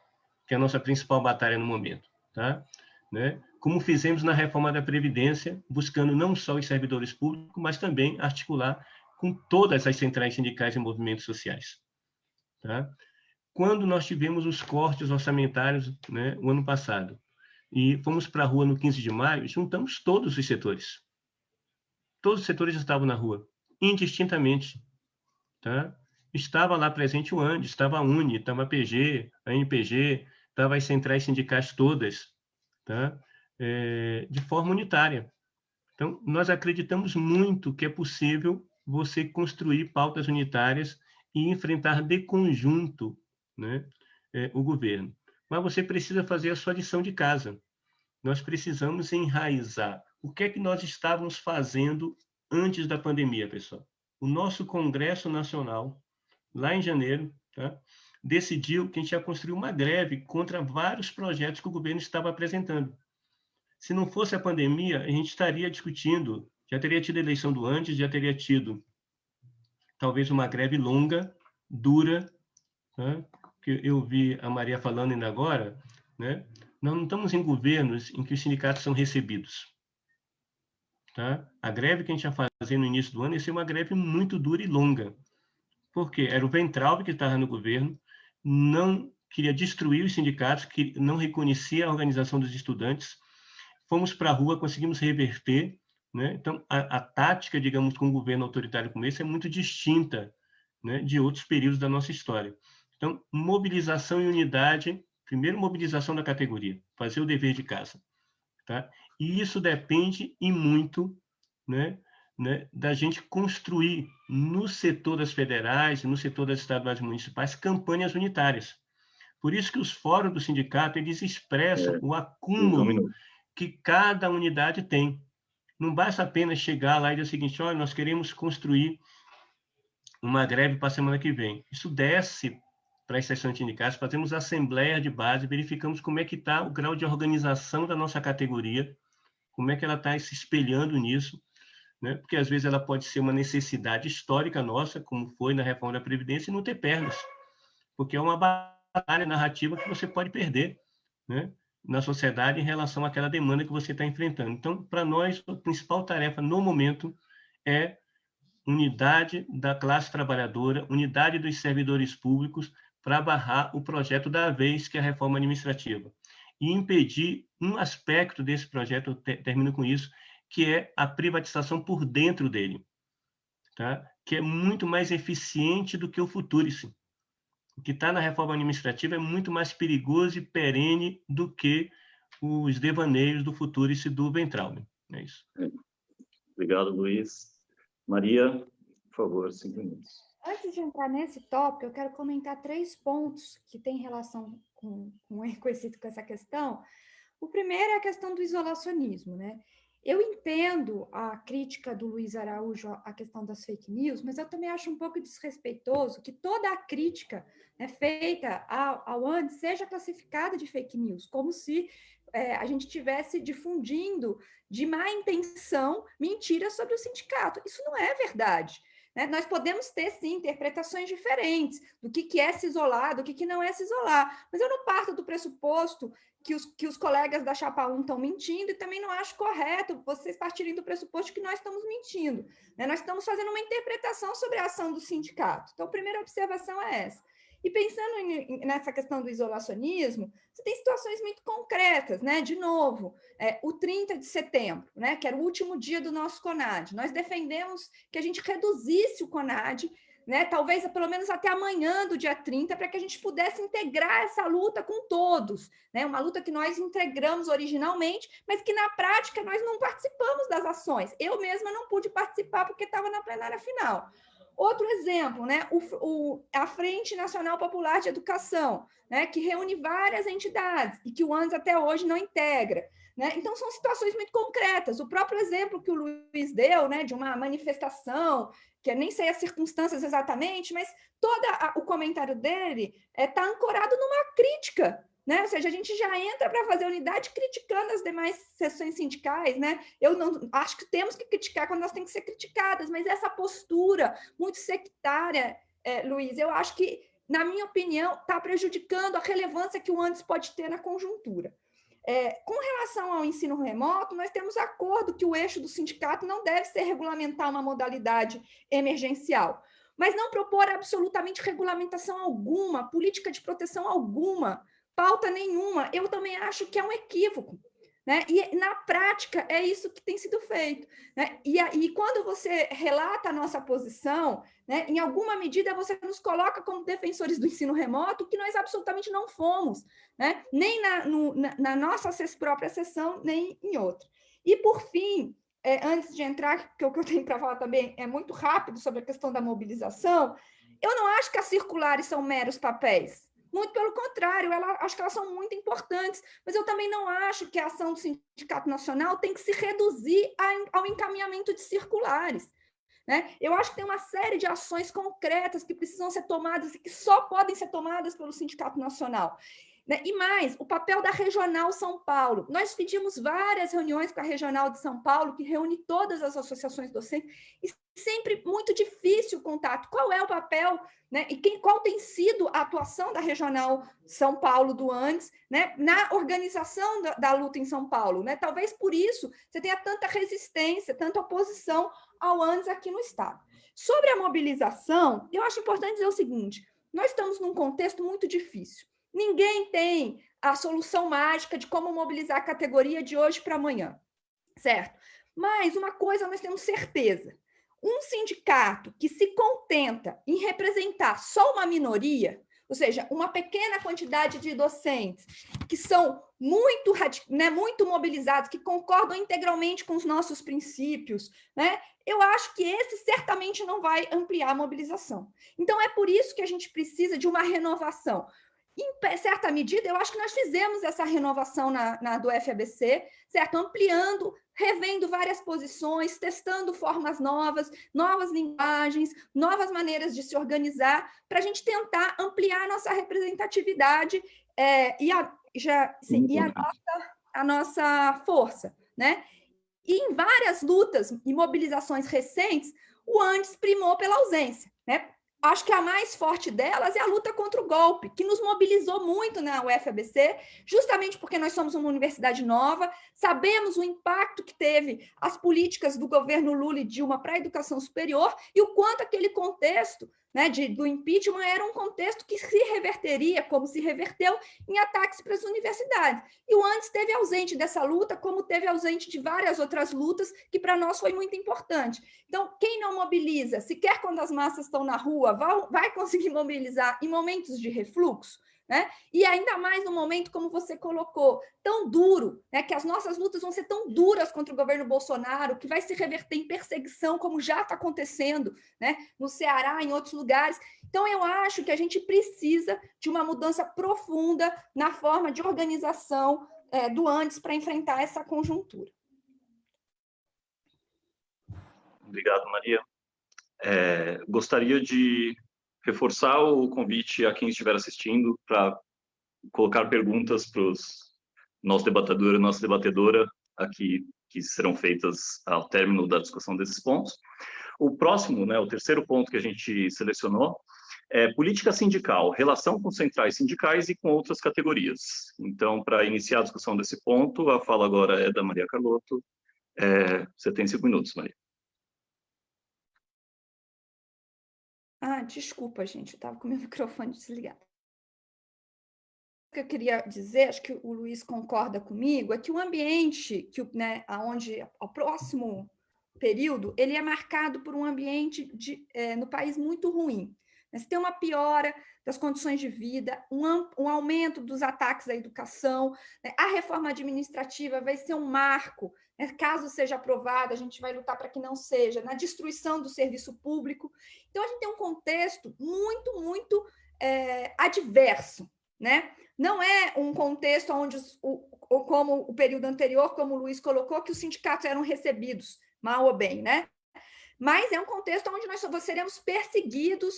que é a nossa principal batalha no momento. Tá? Né? Como fizemos na reforma da Previdência, buscando não só os servidores públicos, mas também articular com todas as centrais sindicais e movimentos sociais. Tá? Quando nós tivemos os cortes orçamentários, né, o ano passado, e fomos para a rua no 15 de maio, juntamos todos os setores. Todos os setores estavam na rua, indistintamente. Tá? Estava lá presente o Andes, estava a UNE, estava a PG, a NPG, estava as centrais sindicais todas, tá? De forma unitária. Então, nós acreditamos muito que é possível você construir pautas unitárias e enfrentar de conjunto, né, o governo. Mas você precisa fazer a sua lição de casa. Nós precisamos enraizar. O que é que nós estávamos fazendo antes da pandemia, pessoal? O nosso Congresso Nacional, lá em janeiro, tá, decidiu que a gente ia construir uma greve contra vários projetos que o governo estava apresentando. Se não fosse a pandemia, a gente estaria discutindo, já teria tido a eleição do Andes, já teria tido talvez uma greve longa, dura, né, que eu vi a Maria falando ainda agora, né? Nós não estamos em governos em que os sindicatos são recebidos. Tá? A greve que a gente ia fazer no início do ano ia ser uma greve muito dura e longa. Por quê? Era o Weintraub que estava no governo, não queria destruir os sindicatos, que não reconhecia a organização dos estudantes. Fomos para a rua, conseguimos reverter. Né? Então, a tática, digamos, com um governo autoritário como esse é muito distinta, né, de outros períodos da nossa história. Então, mobilização e unidade, primeiro mobilização da categoria, fazer o dever de casa. Tá? E isso depende e muito, né, da gente construir no setor das federais, no setor das estaduais e municipais, campanhas unitárias. Por isso que os fóruns do sindicato, eles expressam o acúmulo que cada unidade tem. Não basta apenas chegar lá e dizer o seguinte, olha, nós queremos construir uma greve para a semana que vem. Isso desce para as sessões sindicais, fazemos assembleia de base, verificamos como é que está o grau de organização da nossa categoria, como é que ela está se espelhando nisso, né? Porque às vezes ela pode ser uma necessidade histórica nossa, como foi na reforma da Previdência, e não ter pernas, porque é uma batalha narrativa que você pode perder, né, na sociedade em relação àquela demanda que você está enfrentando. Então, para nós, a principal tarefa no momento é unidade da classe trabalhadora, unidade dos servidores públicos para barrar o projeto da vez, que é a reforma administrativa, e impedir um aspecto desse projeto, eu termino com isso, que é a privatização por dentro dele, tá? Que é muito mais eficiente do que o Futurice. O que está na reforma administrativa é muito mais perigoso e perene do que os devaneios do Futurice do Weintraub. É isso.
Obrigado, Luiz. Maria, por favor, 5 minutos.
Antes de entrar nesse tópico, eu quero comentar 3 pontos que têm relação com essa questão. O primeiro é a questão do isolacionismo, né? Eu entendo a crítica do Luiz Araújo à questão das fake news, mas eu também acho um pouco desrespeitoso que toda a crítica, né, feita ao Andes seja classificada de fake news, como se a gente estivesse difundindo de má intenção mentiras sobre o sindicato. Isso não é verdade. né? Nós podemos ter, sim, interpretações diferentes do que é se isolar, do que não é se isolar, mas eu não parto do pressuposto que os colegas da Chapa 1 estão mentindo, e também não acho correto vocês partirem do pressuposto que nós estamos mentindo, né? Nós estamos fazendo uma interpretação sobre a ação do sindicato. Então, a primeira observação é essa. E pensando nessa questão do isolacionismo, você tem situações muito concretas, né? De novo, o 30 de setembro, né? Que era o último dia do nosso CONAD. Nós defendemos que a gente reduzisse o CONAD, né? Talvez pelo menos até amanhã do dia 30, para que a gente pudesse integrar essa luta com todos, né? Uma luta que nós integramos originalmente, mas que na prática nós não participamos das ações. Eu mesma não pude participar porque estava na plenária final. Outro exemplo, né? A Frente Nacional Popular de Educação, né? Que reúne várias entidades e que o ANDES até hoje não integra, né? Então, são situações muito concretas. O próprio exemplo que o Luiz deu, né? De uma manifestação, que eu nem sei as circunstâncias exatamente, mas todo o comentário dele está ancorado numa crítica, né? Ou seja, a gente já entra para fazer unidade criticando as demais seções sindicais, né? Eu não acho que temos que criticar quando elas têm que ser criticadas, mas essa postura muito sectária, Luiz, eu acho que, na minha opinião, está prejudicando a relevância que o ANDES pode ter na conjuntura. Com relação ao ensino remoto, nós temos acordo que o eixo do sindicato não deve ser regulamentar uma modalidade emergencial, mas não propor absolutamente regulamentação alguma, política de proteção alguma, pauta nenhuma. Eu também acho que é um equívoco, né? E na prática é isso que tem sido feito, né? E quando você relata a nossa posição, né, em alguma medida você nos coloca como defensores do ensino remoto, que nós absolutamente não fomos, né? Nem na nossa própria sessão, nem em outra. E por fim, antes de entrar, que o que eu tenho para falar também é muito rápido sobre a questão da mobilização, eu não acho que as circulares são meros papéis. Muito pelo contrário, acho que elas são muito importantes, mas eu também não acho que a ação do Sindicato Nacional tem que se reduzir ao encaminhamento de circulares, né? Eu acho que tem uma série de ações concretas que precisam ser tomadas e que só podem ser tomadas pelo Sindicato Nacional. Né? E mais, o papel da Regional São Paulo. Nós pedimos várias reuniões com a Regional de São Paulo, que reúne todas as associações docentes, e sempre muito difícil o contato. Qual é o papel, né? E qual tem sido a atuação da Regional São Paulo do ANDES, né? Na organização da luta em São Paulo? Né? Talvez por isso você tenha tanta resistência, tanta oposição ao ANDES aqui no Estado. Sobre a mobilização, eu acho importante dizer o seguinte: nós estamos num contexto muito difícil. Ninguém tem a solução mágica de como mobilizar a categoria de hoje para amanhã, certo? Mas uma coisa nós temos certeza: um sindicato que se contenta em representar só uma minoria, ou seja, uma pequena quantidade de docentes que são muito mobilizados, que concordam integralmente com os nossos princípios, né? Eu acho que esse certamente não vai ampliar a mobilização. Então, é por isso que a gente precisa de uma renovação. Em certa medida, eu acho que nós fizemos essa renovação do FABC, certo? Ampliando, revendo várias posições, testando formas novas, novas linguagens, novas maneiras de se organizar, para a gente tentar ampliar a nossa representatividade e a nossa força, né? E em várias lutas e mobilizações recentes, o ANDES primou pela ausência, né? Acho que a mais forte delas é a luta contra o golpe, que nos mobilizou muito na UFABC, justamente porque nós somos uma universidade nova, sabemos o impacto que teve as políticas do governo Lula e Dilma para a educação superior e o quanto aquele contexto, né, do impeachment era um contexto que se reverteria, como se reverteu, em ataques para as universidades. E o ANDES esteve ausente dessa luta, como esteve ausente de várias outras lutas, que para nós foi muito importante. Então, quem não mobiliza, sequer quando as massas estão na rua, vai conseguir mobilizar em momentos de refluxo, né? E ainda mais no momento, como você colocou, tão duro, né? Que as nossas lutas vão ser tão duras contra o governo Bolsonaro, que vai se reverter em perseguição, como já está acontecendo, né? No Ceará, em outros lugares. Então, eu acho que a gente precisa de uma mudança profunda na forma de organização do ANDES para enfrentar essa conjuntura.
Obrigado, Maria. Gostaria de reforçar o convite a quem estiver assistindo para colocar perguntas para os nosso debatedor e nossa debatedora aqui, que serão feitas ao término da discussão desses pontos. O próximo, né, o terceiro ponto que a gente selecionou, é política sindical, relação com centrais sindicais e com outras categorias. Então, para iniciar a discussão desse ponto, a fala agora é da Maria Carlotto. Você tem 5 minutos, Maria.
Desculpa, gente, eu estava com o meu microfone desligado. O que eu queria dizer, acho que o Luiz concorda comigo, é que o ambiente, né, onde o próximo período, ele é marcado por um ambiente no país muito ruim. Você tem uma piora das condições de vida, um aumento dos ataques à educação, né? A reforma administrativa vai ser um marco, né? Caso seja aprovada, a gente vai lutar para que não seja, na destruição do serviço público. Então, a gente tem um contexto muito, muito adverso, né? Não é um contexto onde, como o período anterior, como o Luiz colocou, que os sindicatos eram recebidos, mal ou bem, né? Mas é um contexto onde nós seremos perseguidos,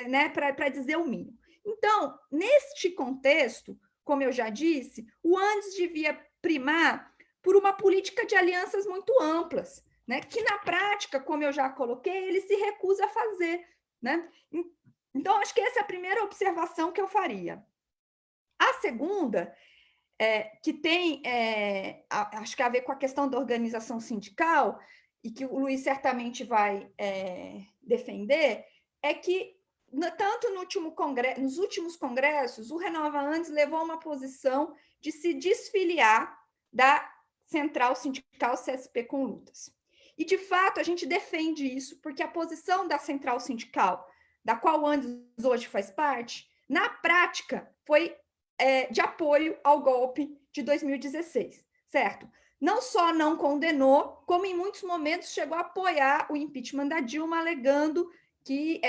né, para dizer o mínimo. Então, neste contexto, como eu já disse, o Andes devia primar por uma política de alianças muito amplas, né, que na prática, como eu já coloquei, ele se recusa a fazer, né? Então, acho que essa é a primeira observação que eu faria. A segunda, que tem, acho que a ver com a questão da organização sindical, e que o Luiz certamente vai defender, é que, tanto nos últimos congressos, o Renova Andes levou uma posição de se desfiliar da Central Sindical CSP com Lutas. E, de fato, a gente defende isso, porque a posição da Central Sindical, da qual o Andes hoje faz parte, na prática, foi de apoio ao golpe de 2016, certo? Não só não condenou, como em muitos momentos chegou a apoiar o impeachment da Dilma, alegando que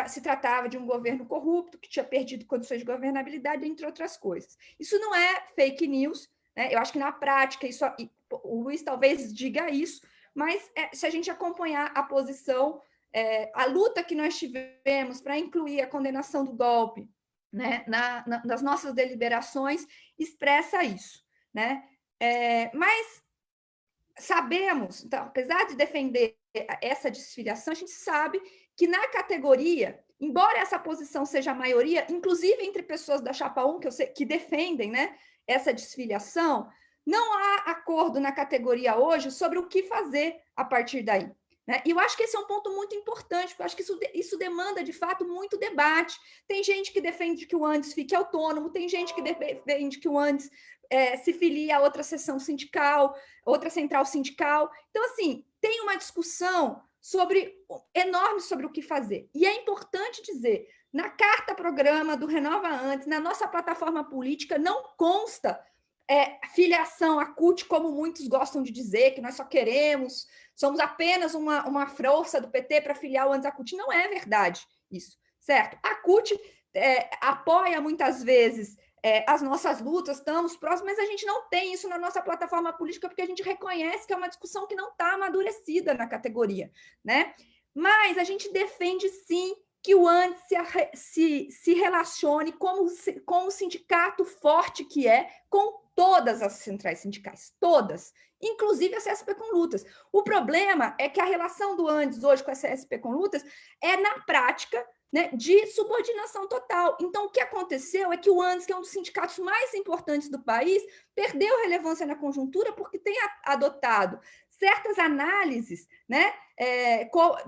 se tratava de um governo corrupto, que tinha perdido condições de governabilidade, entre outras coisas. Isso não é fake news, né? Eu acho que na prática, o Luiz talvez diga isso, mas se a gente acompanhar a posição, a luta que nós tivemos para incluir a condenação do golpe, né, nas nossas deliberações, expressa isso, né? Mas sabemos, então, apesar de defender essa desfiliação, a gente sabe que na categoria, embora essa posição seja a maioria, inclusive entre pessoas da Chapa 1 que defendem, né, essa desfiliação, não há acordo na categoria hoje sobre o que fazer a partir daí. Né? E eu acho que esse é um ponto muito importante, porque eu acho que isso demanda, de fato, muito debate. Tem gente que defende que o Andes fique autônomo, tem gente que defende que o Andes se filie a outra seção sindical, outra central sindical. Então, assim, tem uma discussão enorme sobre o que fazer. E é importante dizer, na carta-programa do Renova Andes, na nossa plataforma política, não consta filiação à CUT, como muitos gostam de dizer, que nós só somos apenas uma força do PT para filiar o Andes à CUT. Não é verdade isso, certo? A CUT apoia muitas vezes as nossas lutas, estamos próximos, mas a gente não tem isso na nossa plataforma política, porque a gente reconhece que é uma discussão que não está amadurecida na categoria, né? Mas a gente defende, sim, que o Andes se relacione com o sindicato forte que com todas as centrais sindicais, todas, inclusive a CSP com Lutas. O problema é que a relação do Andes hoje com a CSP com Lutas na prática, né, de subordinação total. Então, o que aconteceu é que o Andes, que é um dos sindicatos mais importantes do país, perdeu relevância na conjuntura porque tem adotado certas análises, né,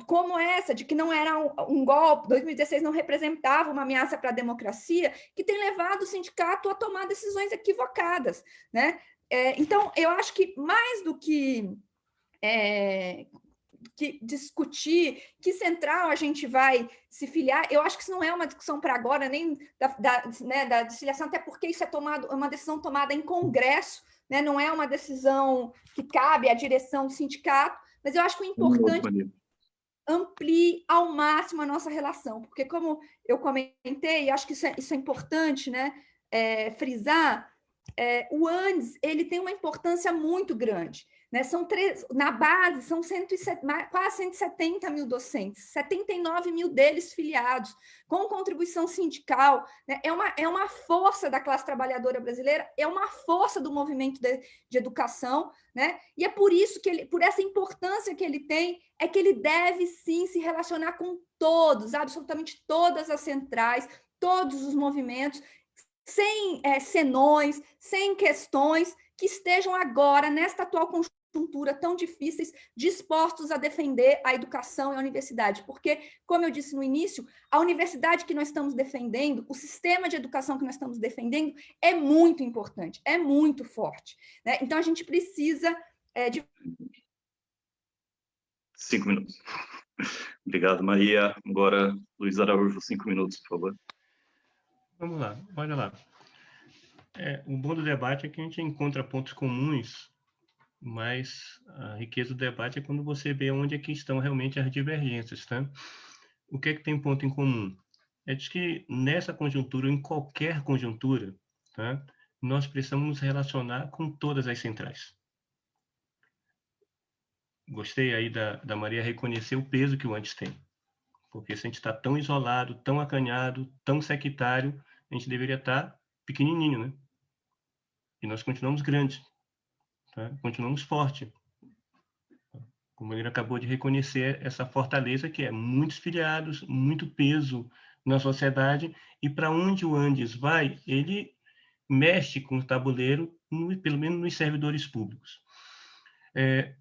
como essa, de que não era um golpe, 2016 não representava uma ameaça para a democracia, que tem levado o sindicato a tomar decisões equivocadas. Né? Então, eu acho que mais do que discutir que central a gente vai se filiar, eu acho que isso não é uma discussão para agora, nem da desfiliação, até porque isso é uma decisão tomada em Congresso, né? Não é uma decisão que cabe à direção do sindicato, mas eu acho que o importante amplie ao máximo a nossa relação, porque como eu comentei, e acho que isso é importante, né, frisar, o Andes ele tem uma importância muito grande. né? Na base, são quase 170 mil docentes, 79 mil deles filiados, com contribuição sindical, né? É uma força da classe trabalhadora brasileira, é uma força do movimento de educação, né? E é por isso que por essa importância que ele tem, é que ele deve sim se relacionar com todos, absolutamente todas as centrais, todos os movimentos, sem senões, sem questões que estejam agora, nesta atual conjuntura tão difíceis, dispostos a defender a educação e a universidade. Porque, como eu disse no início, a universidade que nós estamos defendendo, o sistema de educação que nós estamos defendendo, é muito importante, é muito forte, né? Então, a gente precisa de...
5 minutos. Obrigado, Maria. Agora, Luiz Araújo, 5 minutos, por favor.
Vamos lá, olha lá. O bom do debate é que a gente encontra pontos comuns, mas a riqueza do debate é quando você vê onde é que estão realmente as divergências, tá? O que é que tem ponto em comum? É de que nessa conjuntura, em qualquer conjuntura, tá? Nós precisamos nos relacionar com todas as centrais. Gostei aí da Maria reconhecer o peso que o antes tem. Porque se a gente está tão isolado, tão acanhado, tão sectário, a gente deveria estar pequenininho, né? E nós continuamos grandes, tá? Continuamos fortes. Como ele acabou de reconhecer essa fortaleza que é muitos filiados, muito peso na sociedade, e para onde o Andes vai, ele mexe com o tabuleiro, pelo menos nos servidores públicos.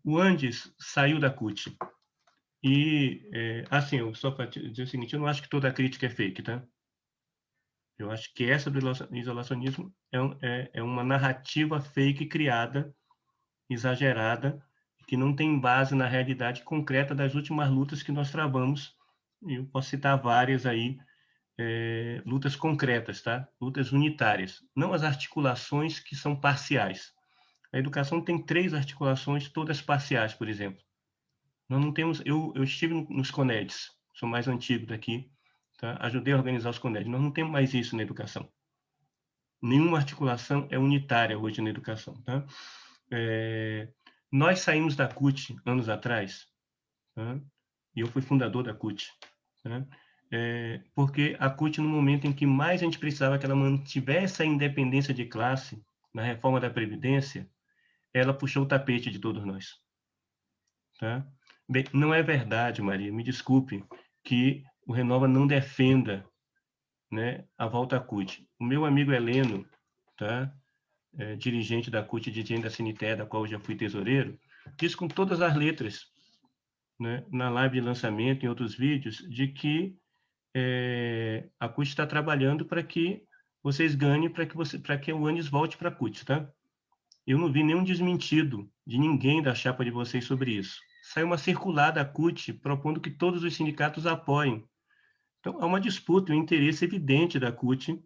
O Andes saiu da CUT. E, assim, só para dizer o seguinte, eu não acho que toda crítica é fake, tá? Eu acho que essa do isolacionismo é uma narrativa fake criada, exagerada, que não tem base na realidade concreta das últimas lutas que nós travamos. Eu posso citar várias aí, lutas concretas, tá? Lutas unitárias, não as articulações que são parciais. A educação tem 3 articulações, todas parciais, por exemplo. Nós não temos... Eu estive nos CONEDs, sou mais antigo daqui, tá? Ajudei a organizar os CONEDs. Nós não temos mais isso na educação. Nenhuma articulação é unitária hoje na educação, tá? Nós saímos da CUT anos atrás, tá? E eu fui fundador da CUT, tá? Porque a CUT, no momento em que mais a gente precisava que ela mantivesse a independência de classe na reforma da Previdência, ela puxou o tapete de todos nós, tá? Bem, não é verdade, Maria, me desculpe, que o Renova não defenda, né, a volta à CUT. O meu amigo Heleno, tá? Dirigente da CUT de Engenho da Cinité, da qual eu já fui tesoureiro, diz com todas as letras, né, na live de lançamento, em outros vídeos, de que a CUT está trabalhando para que vocês ganhem, para que o Andes volte para a CUT, tá? Eu não vi nenhum desmentido de ninguém da chapa de vocês sobre isso. Saiu uma circular da CUT propondo que todos os sindicatos apoiem. Então, há uma disputa, um interesse evidente da CUT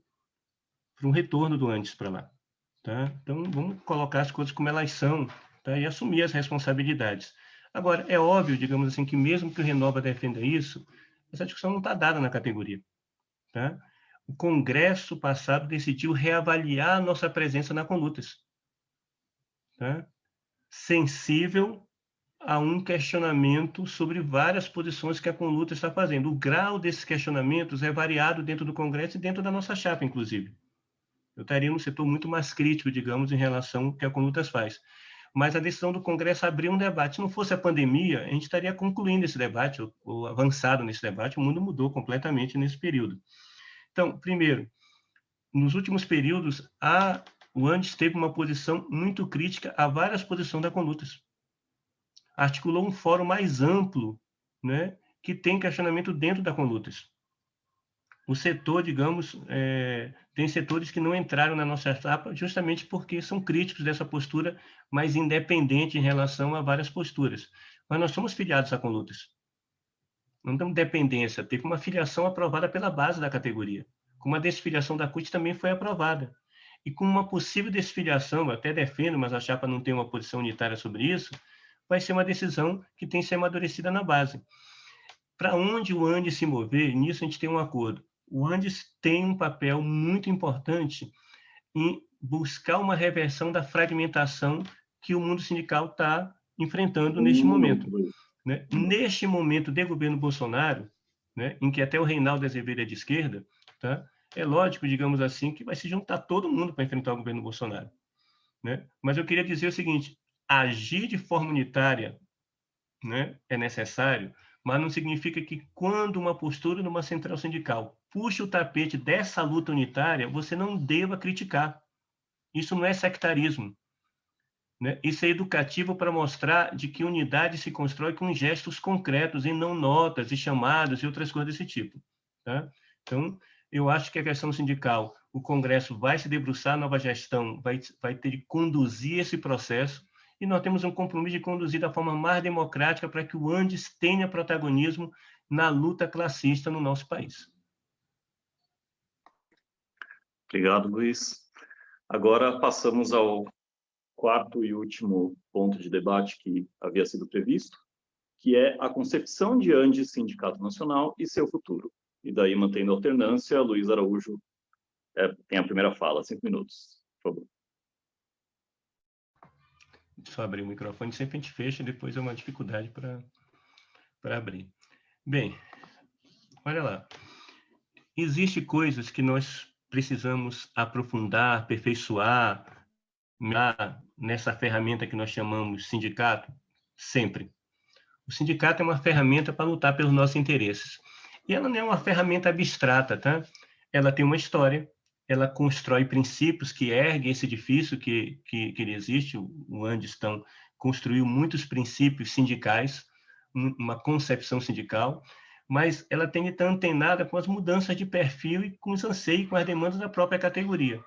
para um retorno do Andes para lá. Tá? Então, vamos colocar as coisas como elas são, tá? E assumir as responsabilidades. Agora, é óbvio, digamos assim, que mesmo que o Renova defenda isso, essa discussão não está dada na categoria. Tá? O Congresso passado decidiu reavaliar a nossa presença na Conlutas. Tá? Sensível a um questionamento sobre várias posições que a Conluta está fazendo. O grau desses questionamentos é variado dentro do Congresso e dentro da nossa chapa, inclusive. Eu estaria num setor muito mais crítico, digamos, em relação ao que a Conlutas faz. Mas a decisão do Congresso abriu um debate. Se não fosse a pandemia, a gente estaria concluindo esse debate, ou avançado nesse debate. O mundo mudou completamente nesse período. Então, primeiro, nos últimos períodos, o Andes teve uma posição muito crítica a várias posições da Conlutas. Articulou um fórum mais amplo, né, que tem questionamento dentro da Conlutas. O setor, digamos, tem setores que não entraram na nossa etapa justamente porque são críticos dessa postura mais independente em relação a várias posturas. Mas nós somos filiados à Conlutas. Não temos dependência. Teve uma filiação aprovada pela base da categoria. Como a desfiliação da CUT também foi aprovada. E com uma possível desfiliação, eu até defendo, mas a chapa não tem uma posição unitária sobre isso, vai ser uma decisão que tem que ser amadurecida na base. Para onde o Andes se mover, nisso a gente tem um acordo. O Andes tem um papel muito importante em buscar uma reversão da fragmentação que o mundo sindical está enfrentando neste momento. Né? Neste momento de governo Bolsonaro, né, em que até o Reinaldo Azevedo é de esquerda, tá? É lógico, digamos assim, que vai se juntar todo mundo para enfrentar o governo Bolsonaro. Né? Mas eu queria dizer o seguinte, agir de forma unitária, né, é necessário, mas não significa que quando uma postura numa central sindical puxa o tapete dessa luta unitária, você não deva criticar. Isso não é sectarismo. Né? Isso é educativo para mostrar de que unidade se constrói com gestos concretos e não notas e chamadas e outras coisas desse tipo. Tá? Então, eu acho que a questão sindical, o Congresso vai se debruçar, a nova gestão vai ter que conduzir esse processo e nós temos um compromisso de conduzir da forma mais democrática para que o Andes tenha protagonismo na luta classista no nosso país.
Obrigado, Luiz. Agora passamos ao quarto e último ponto de debate que havia sido previsto, que é a concepção de Andes Sindicato Nacional e seu futuro. E daí, mantendo a alternância, Luiz Araújo tem a primeira fala, 5 minutos, por favor.
Só abrir o microfone, sempre a gente fecha, depois é uma dificuldade para abrir. Bem, olha lá. Existem coisas que nós precisamos aprofundar, aperfeiçoar nessa ferramenta que nós chamamos sindicato, sempre. O sindicato é uma ferramenta para lutar pelos nossos interesses. E ela não é uma ferramenta abstrata, tá? Ela tem uma história, ela constrói princípios que erguem esse edifício que ele existe. O Andestão construiu muitos princípios sindicais, uma concepção sindical, mas ela tem que estar antenada com as mudanças de perfil e com os anseios, com as demandas da própria categoria.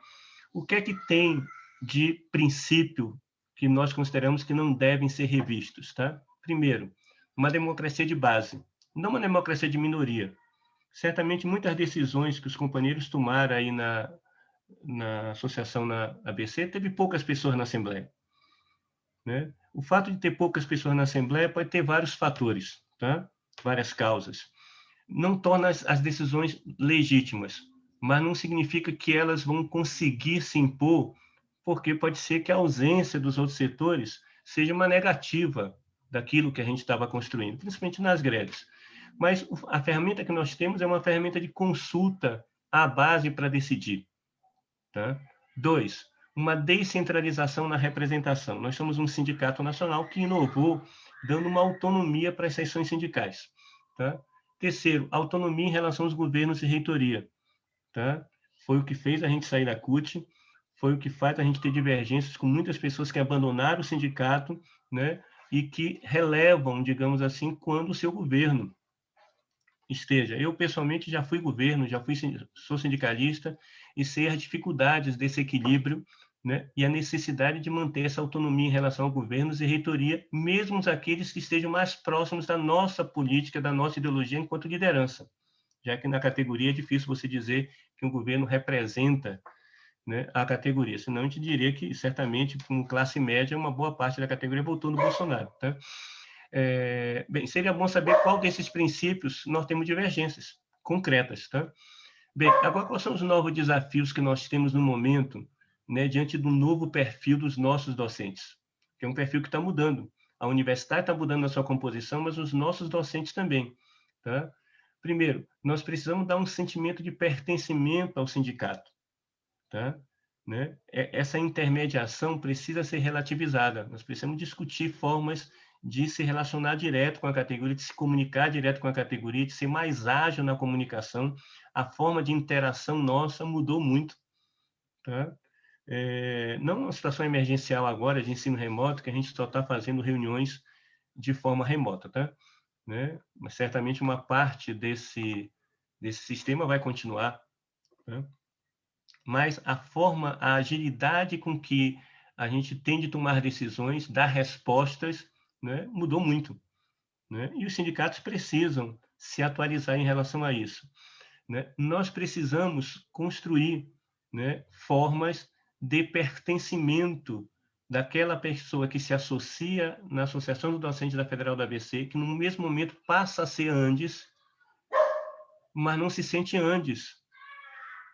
O que é que tem de princípio que nós consideramos que não devem ser revistos, tá? Primeiro, uma democracia de base, não uma democracia de minoria. Certamente, muitas decisões que os companheiros tomaram aí na associação na ABC, teve poucas pessoas na Assembleia. Né? O fato de ter poucas pessoas na Assembleia pode ter vários fatores, tá? Várias causas. Não torna as decisões legítimas, mas não significa que elas vão conseguir se impor, porque pode ser que a ausência dos outros setores seja uma negativa daquilo que a gente estava construindo, principalmente nas greves. Mas a ferramenta que nós temos é uma ferramenta de consulta à base para decidir. Tá? 2, uma descentralização na representação. Nós somos um sindicato nacional que inovou, dando uma autonomia para as seções sindicais. Tá? Terceiro, autonomia em relação aos governos e reitoria. Tá? Foi o que fez a gente sair da CUT, foi o que faz a gente ter divergências com muitas pessoas que abandonaram o sindicato, né? E que relevam, digamos assim, quando o seu governo esteja. Eu, pessoalmente, já fui governo, sou sindicalista e sei as dificuldades desse equilíbrio, né? E a necessidade de manter essa autonomia em relação a governos e reitoria, mesmo aqueles que estejam mais próximos da nossa política, da nossa ideologia enquanto liderança, já que na categoria é difícil você dizer que um governo representa, né, a categoria, senão a gente diria que, certamente, com classe média, uma boa parte da categoria votou no Bolsonaro. Tá? Bem, seria bom saber qual desses princípios nós temos divergências concretas. Tá? Bem, agora, quais são os novos desafios que nós temos no momento, né, diante do novo perfil dos nossos docentes? Que é um perfil que está mudando. A universidade está mudando a sua composição, mas os nossos docentes também. Tá? Primeiro, nós precisamos dar um sentimento de pertencimento ao sindicato. Tá? Né? Essa intermediação precisa ser relativizada. Nós precisamos discutir formas de se relacionar direto com a categoria, de se comunicar direto com a categoria, de ser mais ágil na comunicação. A forma de interação nossa mudou muito. Tá? Não uma situação emergencial agora de ensino remoto, que a gente só está fazendo reuniões de forma remota. Tá? Né? Mas certamente uma parte desse sistema vai continuar. Tá? Mas a forma, a agilidade com que a gente tem de tomar decisões, dar respostas, né, mudou muito. Né? E os sindicatos precisam se atualizar em relação a isso. Né? Nós precisamos construir, né, formas de pertencimento daquela pessoa que se associa na Associação dos Docentes da Federal da ABC, que no mesmo momento passa a ser Andes, mas não se sente Andes.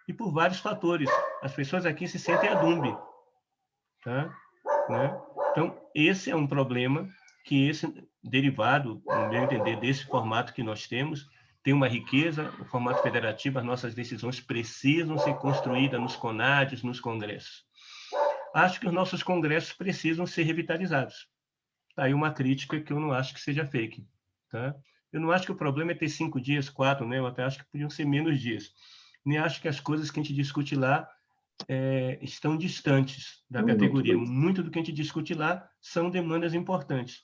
E por vários fatores. As pessoas aqui se sentem ADUMB. Tá? Né? Então, esse é um problema que esse derivado, no meu entender, desse formato que nós temos, tem uma riqueza, o formato federativo, as nossas decisões precisam ser construídas nos CONADs, nos congressos. Acho que os nossos congressos precisam ser revitalizados. Tá aí uma crítica que eu não acho que seja fake. Tá? Eu não acho que o problema é ter 5 dias, 4, né? Eu até acho que podiam ser menos dias. Nem acho que as coisas que a gente discute lá estão distantes da categoria. Muito do que a gente discute lá são demandas importantes.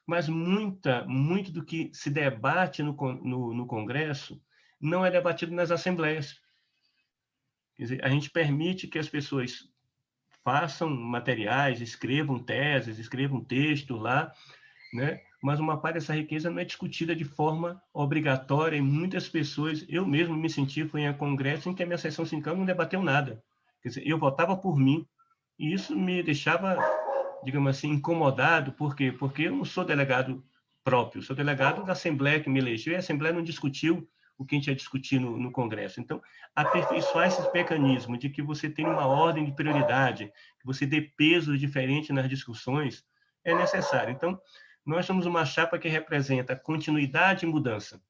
Mas muito do que se debate no Congresso não é debatido nas assembleias. Quer dizer, a gente permite que as pessoas façam materiais, escrevam teses, escrevam textos lá, né? Mas uma parte dessa riqueza não é discutida de forma obrigatória e muitas pessoas, eu mesmo me senti, fui em congresso em que a minha seção sindical não debateu nada. Quer dizer, eu votava por mim e isso me deixava, digamos assim, incomodado. Por quê? Porque eu não sou delegado próprio, sou delegado da Assembleia que me elegeu e a Assembleia não discutiu o que a gente ia discutir no Congresso. Então, aperfeiçoar esses mecanismos de que você tem uma ordem de prioridade, que você dê peso diferente nas discussões, é necessário. Então, nós somos uma chapa que representa continuidade e mudança.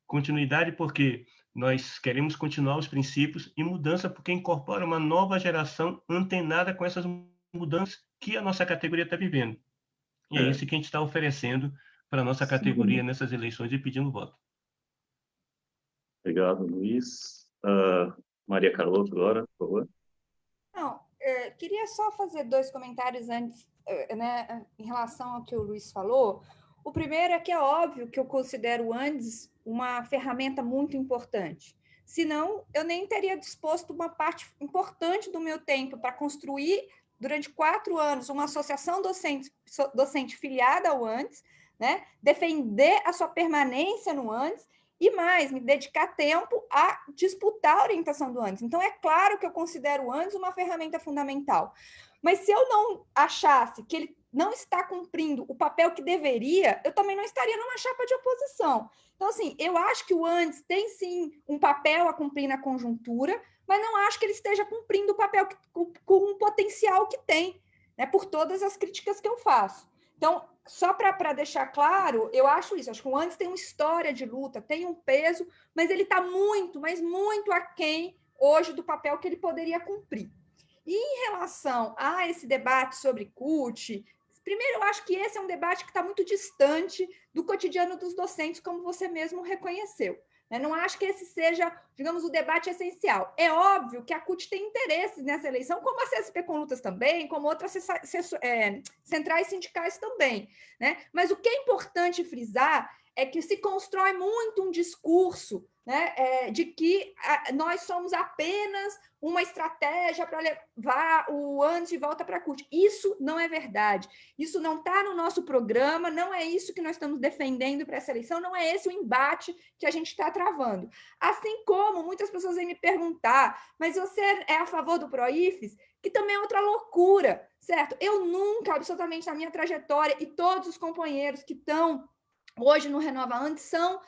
Continuidade porque nós queremos continuar os princípios e mudança porque incorpora uma nova geração antenada com essas mudanças que a nossa categoria está vivendo. E é isso que a gente está oferecendo para a nossa categoria nessas eleições e pedindo voto.
Obrigado, Luiz. Maria Carlota, agora, por favor.
Não, queria só fazer 2 comentários antes, né, em relação ao que o Luiz falou. O primeiro é que é óbvio que eu considero o Andes uma ferramenta muito importante. Senão, eu nem teria disposto uma parte importante do meu tempo para construir, durante 4 anos, uma associação docente filiada ao Andes, né, defender a sua permanência no Andes, e mais, me dedicar tempo a disputar a orientação do Andes. Então, é claro que eu considero o Andes uma ferramenta fundamental. Mas se eu não achasse que ele não está cumprindo o papel que deveria, eu também não estaria numa chapa de oposição. Então, assim, eu acho que o Andes tem, sim, um papel a cumprir na conjuntura, mas não acho que ele esteja cumprindo o papel com o potencial que tem, né, por todas as críticas que eu faço. Então, só para deixar claro, eu acho isso. Acho que o Andes tem uma história de luta, tem um peso, mas ele está muito, mas muito aquém hoje do papel que ele poderia cumprir. E em relação a esse debate sobre CUT, primeiro, eu acho que esse é um debate que está muito distante do cotidiano dos docentes, como você mesmo reconheceu. Não acho que esse seja, digamos, o debate essencial. É óbvio que a CUT tem interesses nessa eleição, como a CSP com Lutas também, como outras centrais sindicais também, né? Mas o que é importante frisar é que se constrói muito um discurso, né, de que nós somos apenas uma estratégia para levar o Andes de volta para a CUT. Isso não é verdade. Isso não está no nosso programa, não é isso que nós estamos defendendo para essa eleição, não é esse o embate que a gente está travando. Assim como muitas pessoas vêm me perguntar, mas você é a favor do PROIFES? Que também é outra loucura, certo? Eu nunca, absolutamente na minha trajetória, e todos os companheiros que estão hoje no Renova Andes são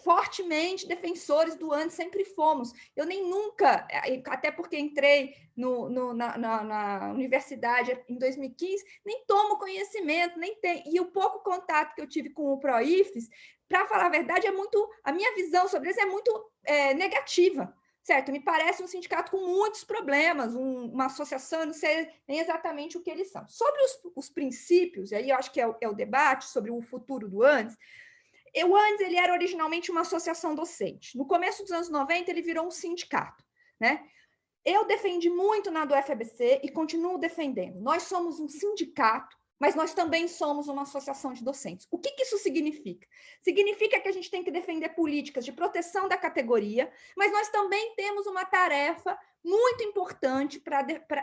fortemente defensores do Andes, sempre fomos. Eu nem nunca, até porque entrei na universidade em 2015, nem tomo conhecimento, nem tem. E o pouco contato que eu tive com o PROIFES, para falar a verdade, a minha visão sobre eles é muito negativa. Certo, me parece um sindicato com muitos problemas, uma associação, não sei nem exatamente o que eles são. Sobre os princípios, e aí eu acho que é o debate sobre o futuro do Andes. O Andes ele era originalmente uma associação docente. No começo dos anos 90, ele virou um sindicato, né? Eu defendi muito na do FABC e continuo defendendo. Nós somos um sindicato, mas nós também somos uma associação de docentes. O que isso significa? Significa que a gente tem que defender políticas de proteção da categoria, mas nós também temos uma tarefa muito importante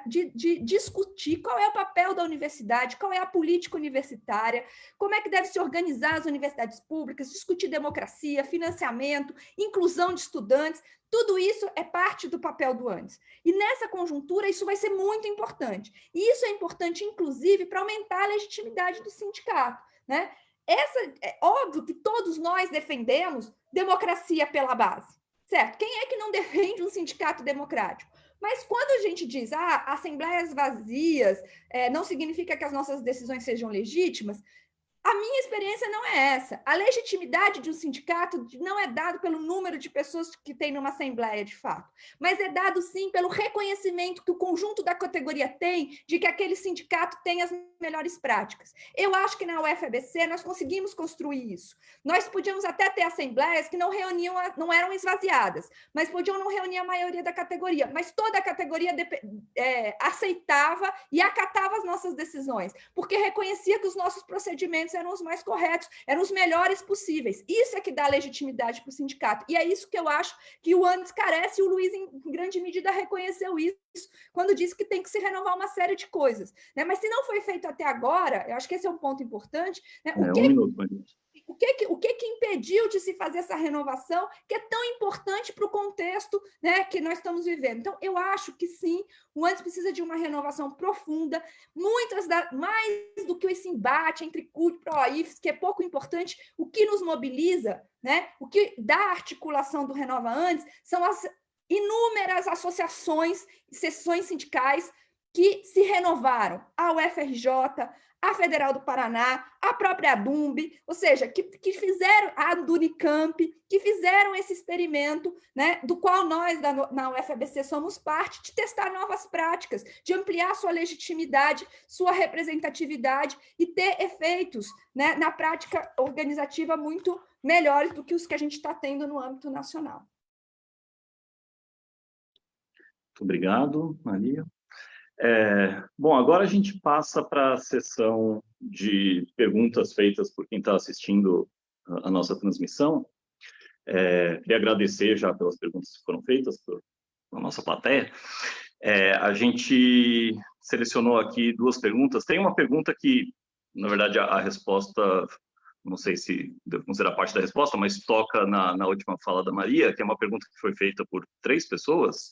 de discutir qual é o papel da universidade, qual é a política universitária, como é que deve se organizar as universidades públicas, discutir democracia, financiamento, inclusão de estudantes. Tudo isso é parte do papel do Andes. E nessa conjuntura, isso vai ser muito importante. E isso é importante, inclusive, para aumentar a legitimidade do sindicato, né? É óbvio que todos nós defendemos democracia pela base, certo? Quem é que não defende um sindicato democrático? Mas quando a gente diz, assembleias vazias não significa que as nossas decisões sejam legítimas, a minha experiência não é essa. A legitimidade de um sindicato não é dado pelo número de pessoas que tem numa assembleia, de fato, mas é dado, sim, pelo reconhecimento que o conjunto da categoria tem de que aquele sindicato tem as melhores práticas. Eu acho que na UFABC nós conseguimos construir isso. Nós podíamos até ter assembleias que não eram esvaziadas, mas podiam não reunir a maioria da categoria, mas toda a categoria aceitava e acatava as nossas decisões, porque reconhecia que os nossos procedimentos eram os mais corretos, eram os melhores possíveis. Isso é que dá legitimidade para o sindicato. E é isso que eu acho que o ANDES carece, e o Luiz, em grande medida, reconheceu isso quando disse que tem que se renovar uma série de coisas. Né? Mas se não foi feito até agora, eu acho que esse é um ponto importante. Né? O que impediu de se fazer essa renovação, que é tão importante para o contexto, né, que nós estamos vivendo? Então, eu acho que sim, o ANDES precisa de uma renovação profunda, mais do que esse embate entre CUT e PROIFES, que é pouco importante. O que nos mobiliza, né, o que dá articulação do Renova ANDES, são as inúmeras associações, seções sindicais que se renovaram, a UFRJ, a Federal do Paraná, a própria DUMB, ou seja, que fizeram, a do Unicamp, que fizeram esse experimento, né, do qual nós, na UFABC, somos parte, de testar novas práticas, de ampliar sua legitimidade, sua representatividade e ter efeitos, né, na prática organizativa muito melhores do que os que a gente está tendo no âmbito nacional.
Muito obrigado, Maria. Bom, agora a gente passa para a sessão de perguntas feitas por quem está assistindo a nossa transmissão. Queria agradecer já pelas perguntas que foram feitas pela nossa plateia. A gente selecionou aqui 2 perguntas. Tem uma pergunta que, na verdade, a resposta, não sei se devo considerar parte da resposta, mas toca na última fala da Maria, que é uma pergunta que foi feita por 3 pessoas.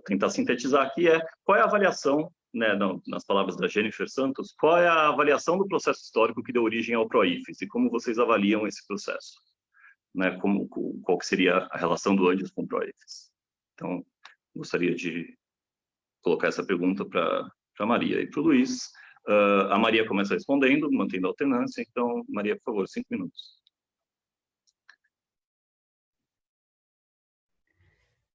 Tentar sintetizar aqui qual é a avaliação, né, nas palavras da Jennifer Santos, qual é a avaliação do processo histórico que deu origem ao PROIFES e como vocês avaliam esse processo, né, qual que seria a relação do ANDES com o PROIFES. Então, gostaria de colocar essa pergunta para a Maria e para o Luiz. A Maria começa respondendo, mantendo a alternância. Então, Maria, por favor, 5 minutos.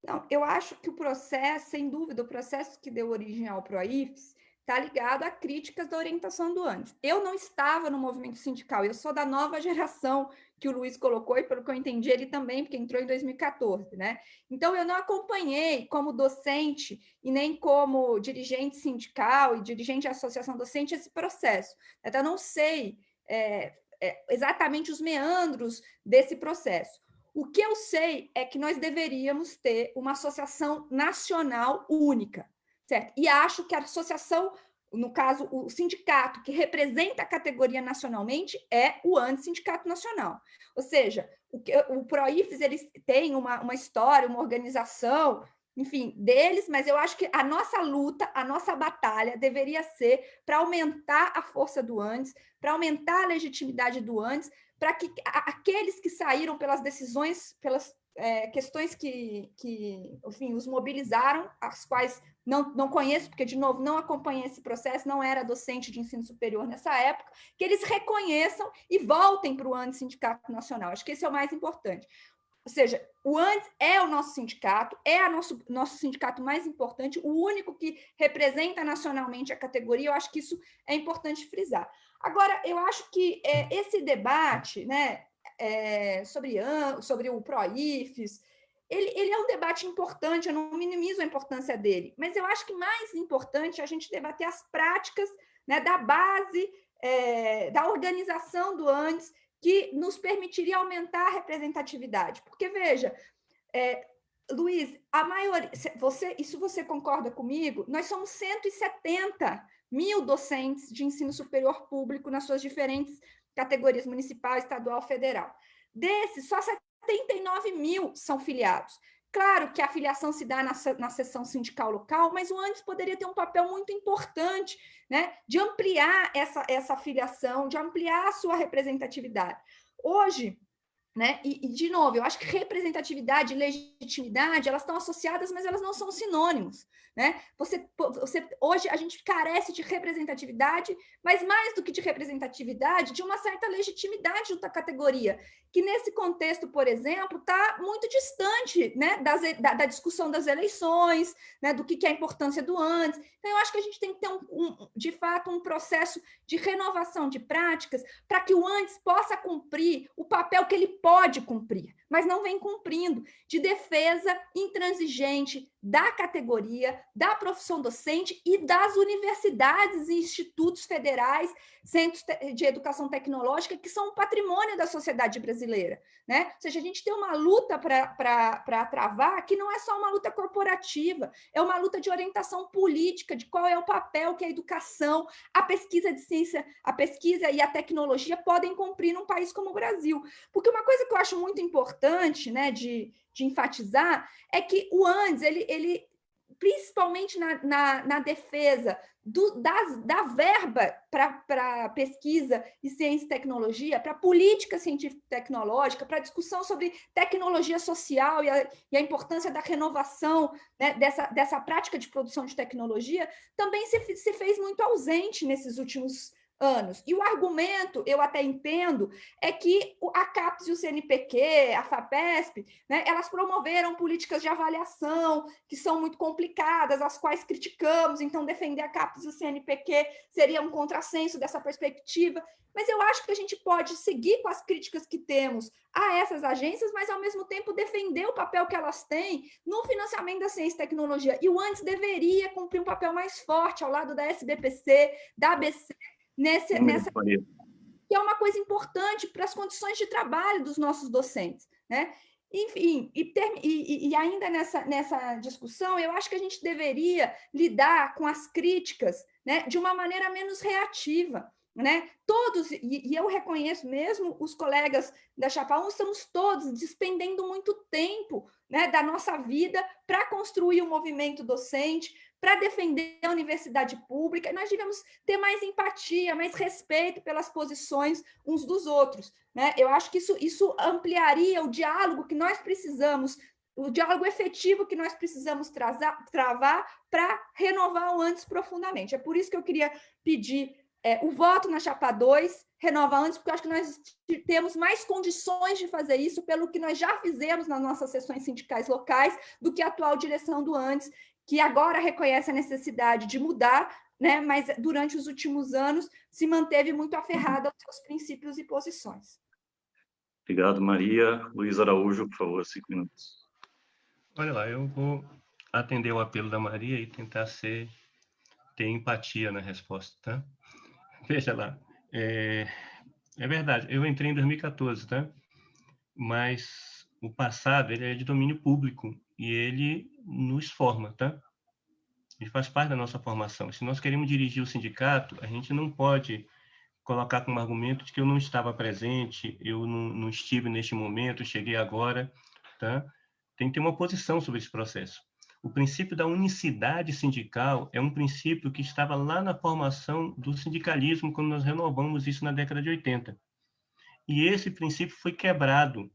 Não, eu acho que o processo, sem dúvida, o processo que deu origem ao PROIFES está ligado a críticas da orientação do ANDES. Eu não estava no movimento sindical, eu sou da nova geração que o Luiz colocou, e pelo que eu entendi, ele também, porque entrou em 2014, né? Então, eu não acompanhei como docente e nem como dirigente sindical e dirigente de associação docente esse processo. Então, eu não sei exatamente os meandros desse processo. O que eu sei é que nós deveríamos ter uma associação nacional única, certo? E acho que a associação, no caso, o sindicato que representa a categoria nacionalmente é o ANDES Sindicato Nacional. Ou seja, o PROIFES, eles têm uma história, uma organização, enfim, deles, mas eu acho que a nossa luta, a nossa batalha deveria ser para aumentar a força do ANDES, para aumentar a legitimidade do ANDES, para que aqueles que saíram pelas decisões, pelas questões que enfim, os mobilizaram, as quais não conheço, porque, de novo, não acompanhei esse processo, não era docente de ensino superior nessa época, que eles reconheçam e voltem para o ANDES Sindicato Nacional. Acho que esse é o mais importante. Ou seja, o ANDES é o nosso sindicato, é nosso sindicato mais importante, o único que representa nacionalmente a categoria. Eu acho que isso é importante frisar. Agora, eu acho que esse debate, né, sobre o PROIFES, ele é um debate importante, eu não minimizo a importância dele, mas eu acho que mais importante é a gente debater as práticas, né, da base, da organização do ANDES, que nos permitiria aumentar a representatividade. Porque, veja, Luiz, a maioria, você concorda comigo? Nós somos 170 mil docentes de ensino superior público nas suas diferentes categorias municipal, estadual, federal. Desses, só 79 mil são filiados. Claro que a filiação se dá na seção sindical local, mas o ANDES poderia ter um papel muito importante, né, de ampliar essa filiação, de ampliar a sua representatividade. Hoje, né? De novo, eu acho que representatividade e legitimidade, elas estão associadas, mas elas não são sinônimos, né? Hoje a gente carece de representatividade, mas mais do que de representatividade, de uma certa legitimidade junto à categoria, que nesse contexto, por exemplo, está muito distante, né, da discussão das eleições, né, do que é a importância do antes. Então, eu acho que a gente tem que ter, de fato, um processo de renovação de práticas para que o antes possa cumprir o papel que ele pode cumprir, mas não vem cumprindo, de defesa intransigente da categoria, da profissão docente e das universidades e institutos federais, centros de educação tecnológica, que são um patrimônio da sociedade brasileira, né? Ou seja, a gente tem uma luta para travar que não é só uma luta corporativa, é uma luta de orientação política, de qual é o papel que a educação, a pesquisa de ciência, a pesquisa e a tecnologia podem cumprir num país como o Brasil. Porque uma coisa que eu acho muito importante, né, de enfatizar, é que o Andes, ele principalmente na defesa da verba para pesquisa e ciência e tecnologia, para política científica e tecnológica, para discussão sobre tecnologia social e a importância da renovação, né, dessa prática de produção de tecnologia, também se fez muito ausente nesses últimos anos. E o argumento, eu até entendo, é que a CAPES e o CNPq, a FAPESP, né, elas promoveram políticas de avaliação que são muito complicadas, as quais criticamos, então defender a CAPES e o CNPq seria um contrassenso dessa perspectiva, mas eu acho que a gente pode seguir com as críticas que temos a essas agências, mas, ao mesmo tempo, defender o papel que elas têm no financiamento da ciência e tecnologia. E o Andes deveria cumprir um papel mais forte ao lado da SBPC, da ABC, nessa que é uma coisa importante para as condições de trabalho dos nossos docentes, né? Enfim, e ainda nessa discussão, eu acho que a gente deveria lidar com as críticas, né, de uma maneira menos reativa, né? Todos, e eu reconheço mesmo, os colegas da Chapa 1, estamos todos despendendo muito tempo, né, da nossa vida para construir o movimento docente, para defender a universidade pública. Nós devemos ter mais empatia, mais respeito pelas posições uns dos outros, né? Eu acho que isso ampliaria o diálogo que nós precisamos, o diálogo efetivo que nós precisamos travar para renovar o Andes profundamente. É por isso que eu queria pedir o voto na Chapa 2, renova Andes, porque eu acho que nós temos mais condições de fazer isso pelo que nós já fizemos nas nossas sessões sindicais locais do que a atual direção do Andes, que agora reconhece a necessidade de mudar, né, mas durante os últimos anos se manteve muito aferrada aos seus princípios e posições.
Obrigado, Maria. Luiz Araújo, por favor, 5 minutos.
Olha lá, eu vou atender o apelo da Maria e tentar ter empatia na resposta, tá? Veja lá, é verdade, eu entrei em 2014, tá? Mas o passado, ele é de domínio público e ele nos forma, tá? Ele faz parte da nossa formação. Se nós queremos dirigir o sindicato, a gente não pode colocar como argumento de que eu não estava presente, eu não estive neste momento, cheguei agora, tá? Tem que ter uma posição sobre esse processo. O princípio da unicidade sindical é um princípio que estava lá na formação do sindicalismo, quando nós renovamos isso na década de 80. E esse princípio foi quebrado,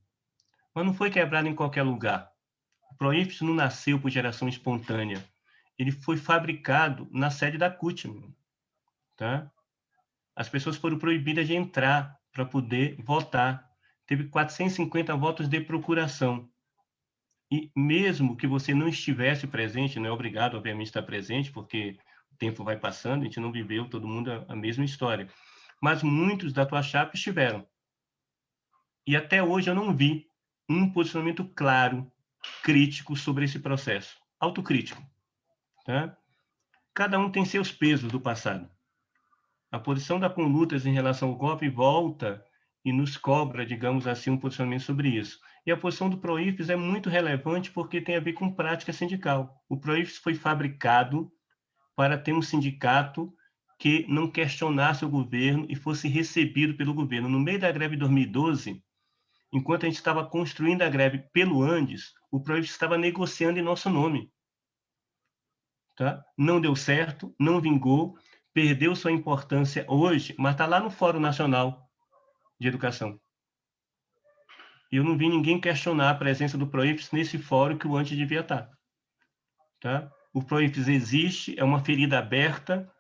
mas não foi quebrado em qualquer lugar. O Proifes não nasceu por geração espontânea. Ele foi fabricado na sede da CUT, tá? As pessoas foram proibidas de entrar para poder votar. Teve 450 votos de procuração. E mesmo que você não estivesse presente, não é obrigado, obviamente, a estar presente, porque o tempo vai passando, a gente não viveu todo mundo a mesma história. Mas muitos da tua chapa estiveram. E até hoje eu não vi um posicionamento claro, crítico sobre esse processo. Autocrítico. Tá? Cada um tem seus pesos do passado. A posição da Conlutas em relação ao golpe volta e nos cobra, digamos assim, um posicionamento sobre isso. E a posição do Proifes é muito relevante porque tem a ver com prática sindical. O Proifes foi fabricado para ter um sindicato que não questionasse o governo e fosse recebido pelo governo. No meio da greve de 2012, enquanto a gente estava construindo a greve pelo Andes, o Proifes estava negociando em nosso nome. Tá? Não deu certo, não vingou, perdeu sua importância hoje, mas está lá no Fórum Nacional de Educação. E eu não vi ninguém questionar a presença do Proifes nesse fórum que o antes devia estar. Tá? O Proifes existe, é uma ferida aberta,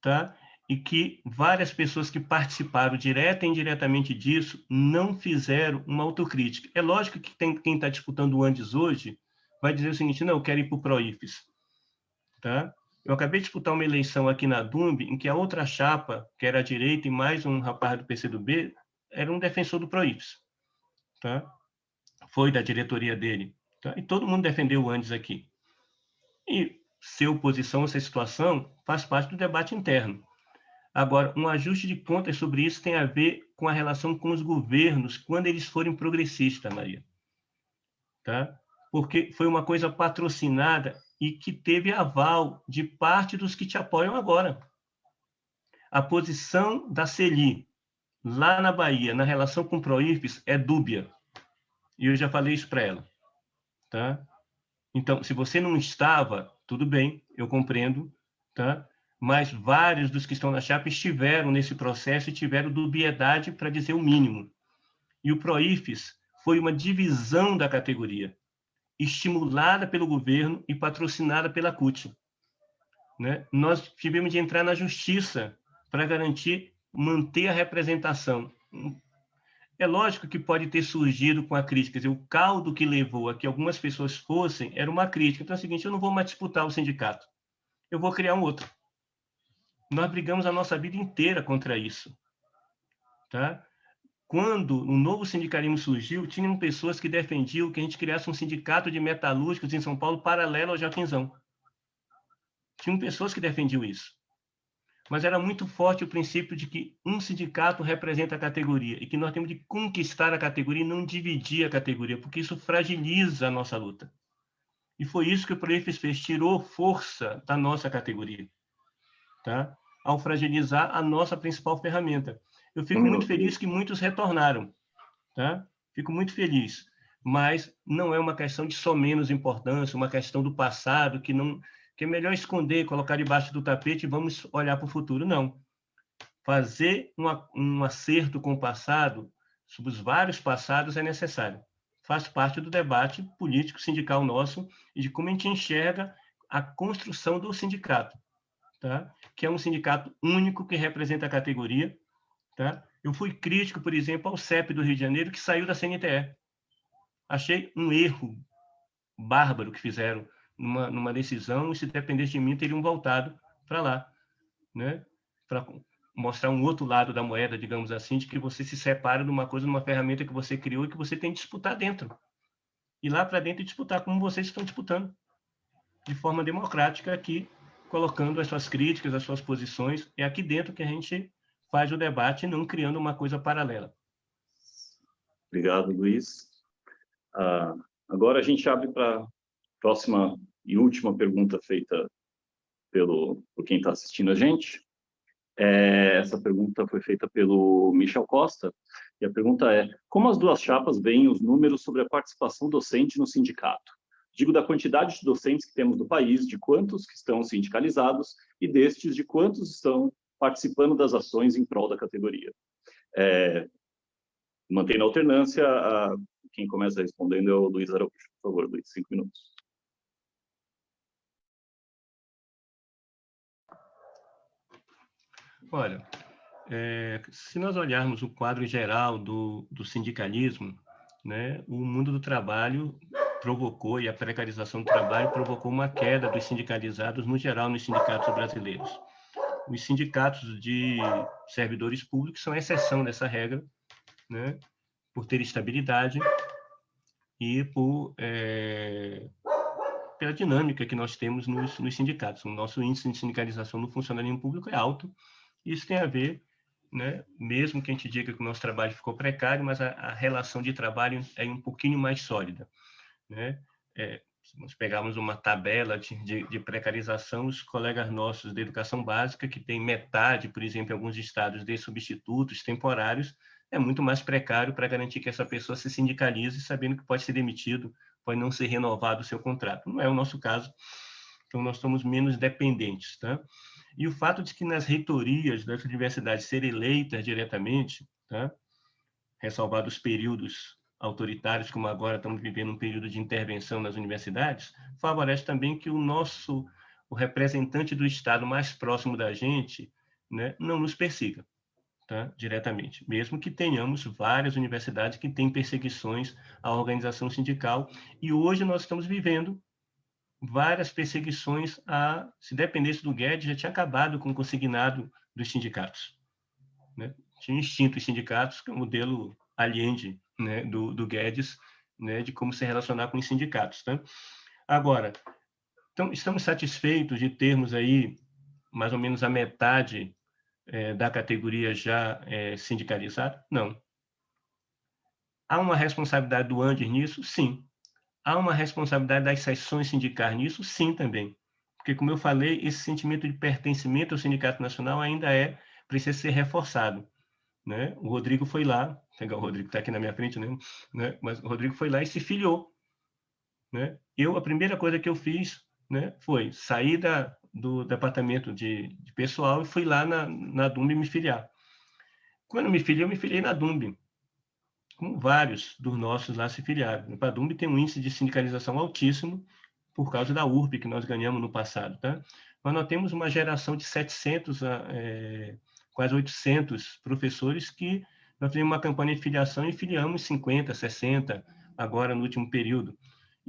tá? E que várias pessoas que participaram direta e indiretamente disso não fizeram uma autocrítica. É lógico que quem está disputando o Andes hoje vai dizer o seguinte: não, eu quero ir para o Proifes. Tá? Eu acabei de disputar uma eleição aqui na Dumb, em que a outra chapa, que era a direita e mais um rapaz do PCdoB, era um defensor do Proifes. Tá? Foi da diretoria dele. Tá? E todo mundo defendeu o Andes aqui. E ser oposição a essa situação faz parte do debate interno. Agora, um ajuste de contas sobre isso tem a ver com a relação com os governos quando eles forem progressistas, Maria. Tá? Porque foi uma coisa patrocinada e que teve aval de parte dos que te apoiam agora. A posição da CELI, lá na Bahia, na relação com o Proifes, é dúbia. E eu já falei isso para ela. Tá? Então, se você não estava, tudo bem, eu compreendo, tá? Mas vários dos que estão na chapa estiveram nesse processo e tiveram dubiedade, para dizer o mínimo. E o Proifes foi uma divisão da categoria, estimulada pelo governo e patrocinada pela CUT. Né? Nós tivemos de entrar na justiça para garantir manter a representação. É lógico que pode ter surgido com a crítica, quer dizer, o caldo que levou a que algumas pessoas fossem era uma crítica. Então é o seguinte: eu não vou mais disputar o sindicato, eu vou criar um outro. Nós brigamos a nossa vida inteira contra isso. Tá? Quando o novo sindicalismo surgiu, tinham pessoas que defendiam que a gente criasse um sindicato de metalúrgicos em São Paulo paralelo ao Joaquinzão. Tinham pessoas que defendiam isso. Mas era muito forte o princípio de que um sindicato representa a categoria e que nós temos de conquistar a categoria e não dividir a categoria, porque isso fragiliza a nossa luta. E foi isso que o Proifes fez, tirou força da nossa categoria, tá? Ao fragilizar a nossa principal ferramenta. Eu fico muito feliz que muitos retornaram, tá? Fico muito feliz. Mas não é uma questão de só menos importância, uma questão do passado que é melhor esconder, colocar debaixo do tapete e vamos olhar para o futuro. Não. Fazer um acerto com o passado, sobre os vários passados, é necessário. Faz parte do debate político sindical nosso e de como a gente enxerga a construção do sindicato, tá? Que é um sindicato único que representa a categoria. Tá? Eu fui crítico, por exemplo, ao CEP do Rio de Janeiro, que saiu da CNTE. Achei um erro bárbaro que fizeram numa decisão, e se dependesse de mim, teriam voltado para lá, né? Para mostrar um outro lado da moeda, digamos assim, de que você se separa de uma coisa, de uma ferramenta que você criou e que você tem que disputar dentro. Ir lá para dentro e disputar como vocês estão disputando, de forma democrática aqui, colocando as suas críticas, as suas posições. É aqui dentro que a gente faz o debate, não criando uma coisa paralela.
Obrigado, Luiz. Agora a gente abre para a próxima e última pergunta feita por quem está assistindo a gente. Essa pergunta foi feita pelo Michel Costa, e a pergunta é: como as duas chapas veem os números sobre a participação docente no sindicato? Digo, da quantidade de docentes que temos no país, de quantos que estão sindicalizados e destes, de quantos estão participando das ações em prol da categoria. Mantendo a alternância, quem começa respondendo é o Luiz Araújo. Por favor, Luiz, 5 minutos.
Olha, se nós olharmos o quadro geral do sindicalismo, né, o mundo do trabalho provocou, e a precarização do trabalho provocou uma queda dos sindicalizados no geral nos sindicatos brasileiros. Os sindicatos de servidores públicos são exceção dessa regra, né, por ter estabilidade e pela dinâmica que nós temos nos sindicatos. O nosso índice de sindicalização no funcionalismo público é alto. Isso tem a ver, né, mesmo que a gente diga que o nosso trabalho ficou precário, mas a relação de trabalho é um pouquinho mais sólida. Né? Se nós pegarmos uma tabela de precarização, os colegas nossos da educação básica, que tem metade, por exemplo, em alguns estados, de substitutos temporários, é muito mais precário para garantir que essa pessoa se sindicalize, sabendo que pode ser demitido, pode não ser renovado o seu contrato. Não é o nosso caso, então nós somos menos dependentes. Tá? E o fato de que nas reitorias das universidades serem eleitas diretamente, tá? Ressalvados os períodos autoritários, como agora estamos vivendo um período de intervenção nas universidades, favorece também que o representante do Estado mais próximo da gente, né, não nos persiga, tá, diretamente, mesmo que tenhamos várias universidades que têm perseguições à organização sindical, e hoje nós estamos vivendo várias perseguições se dependesse do Guedes, já tinha acabado com o consignado dos sindicatos, né? Tinha extinto os sindicatos, que é o modelo Allende, né, do Guedes, né, de como se relacionar com os sindicatos, tá? Agora, então, estamos satisfeitos de termos aí mais ou menos a metade da categoria já sindicalizada? Não. Há uma responsabilidade do Andes nisso? Sim. Há uma responsabilidade das seções sindicais nisso? Sim, também. Porque, como eu falei, esse sentimento de pertencimento ao Sindicato Nacional ainda precisa ser reforçado, né? O Rodrigo foi lá, vou pegar o Rodrigo que está aqui na minha frente, né? Mas o Rodrigo foi lá e se filiou, né? A primeira coisa que eu fiz, né, foi sair do departamento de pessoal e fui lá na Dumb me filiar. Quando eu me filiei na Dumb, como vários dos nossos lá se filiaram. A Dumb tem um índice de sindicalização altíssimo por causa da URP que nós ganhamos no passado, tá? Mas nós temos uma geração de 700 quase 800 professores que nós fizemos uma campanha de filiação e filiamos 50, 60 agora no último período.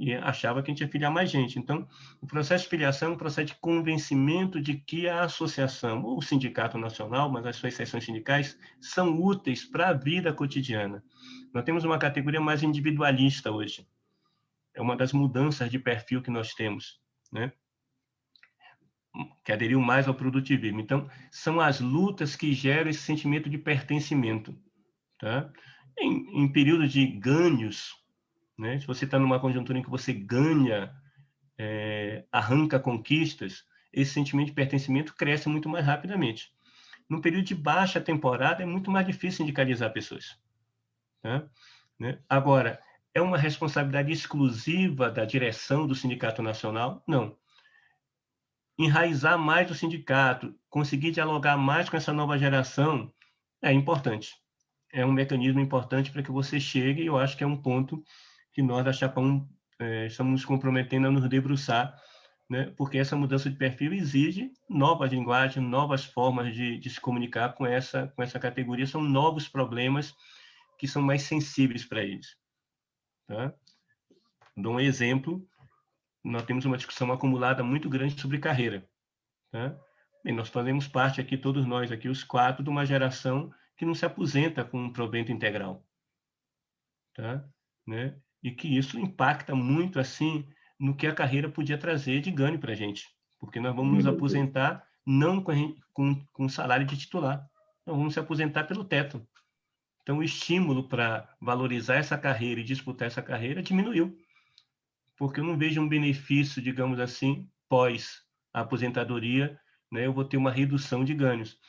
E achava que a gente ia filiar mais gente. Então, o processo de filiação é um processo de convencimento de que a associação, ou o sindicato nacional, mas as suas seções sindicais, são úteis para a vida cotidiana. Nós temos uma categoria mais individualista hoje. É uma das mudanças de perfil que nós temos, né? Que aderiu mais ao produtivismo. Então, são as lutas que geram esse sentimento de pertencimento, tá? Em períodos de ganhos, né? Se você está numa conjuntura em que você ganha, arranca conquistas, esse sentimento de pertencimento cresce muito mais rapidamente. No período de baixa temporada, é muito mais difícil sindicalizar pessoas, tá? Né? Agora, é uma responsabilidade exclusiva da direção do Sindicato Nacional? Não. Enraizar mais o sindicato, conseguir dialogar mais com essa nova geração é importante. É um mecanismo importante para que você chegue, e eu acho que é um ponto que nós da Chapa 1 estamos nos comprometendo a nos debruçar, né? Porque essa mudança de perfil exige novas linguagens, novas formas de se comunicar com essa categoria, são novos problemas que são mais sensíveis para eles. Tá? Dou um exemplo, nós temos uma discussão acumulada muito grande sobre carreira. Tá? Bem, nós fazemos parte aqui, todos nós aqui, os 4, de uma geração que não se aposenta com um provento integral. Tá? Né? E que isso impacta muito assim no que a carreira podia trazer de ganho para a gente, porque nós vamos nos aposentar não com salário de titular, nós vamos se aposentar pelo teto. Então, o estímulo para valorizar essa carreira e disputar essa carreira diminuiu, porque eu não vejo um benefício, digamos assim, pós a aposentadoria, né? Eu vou ter uma redução de ganhos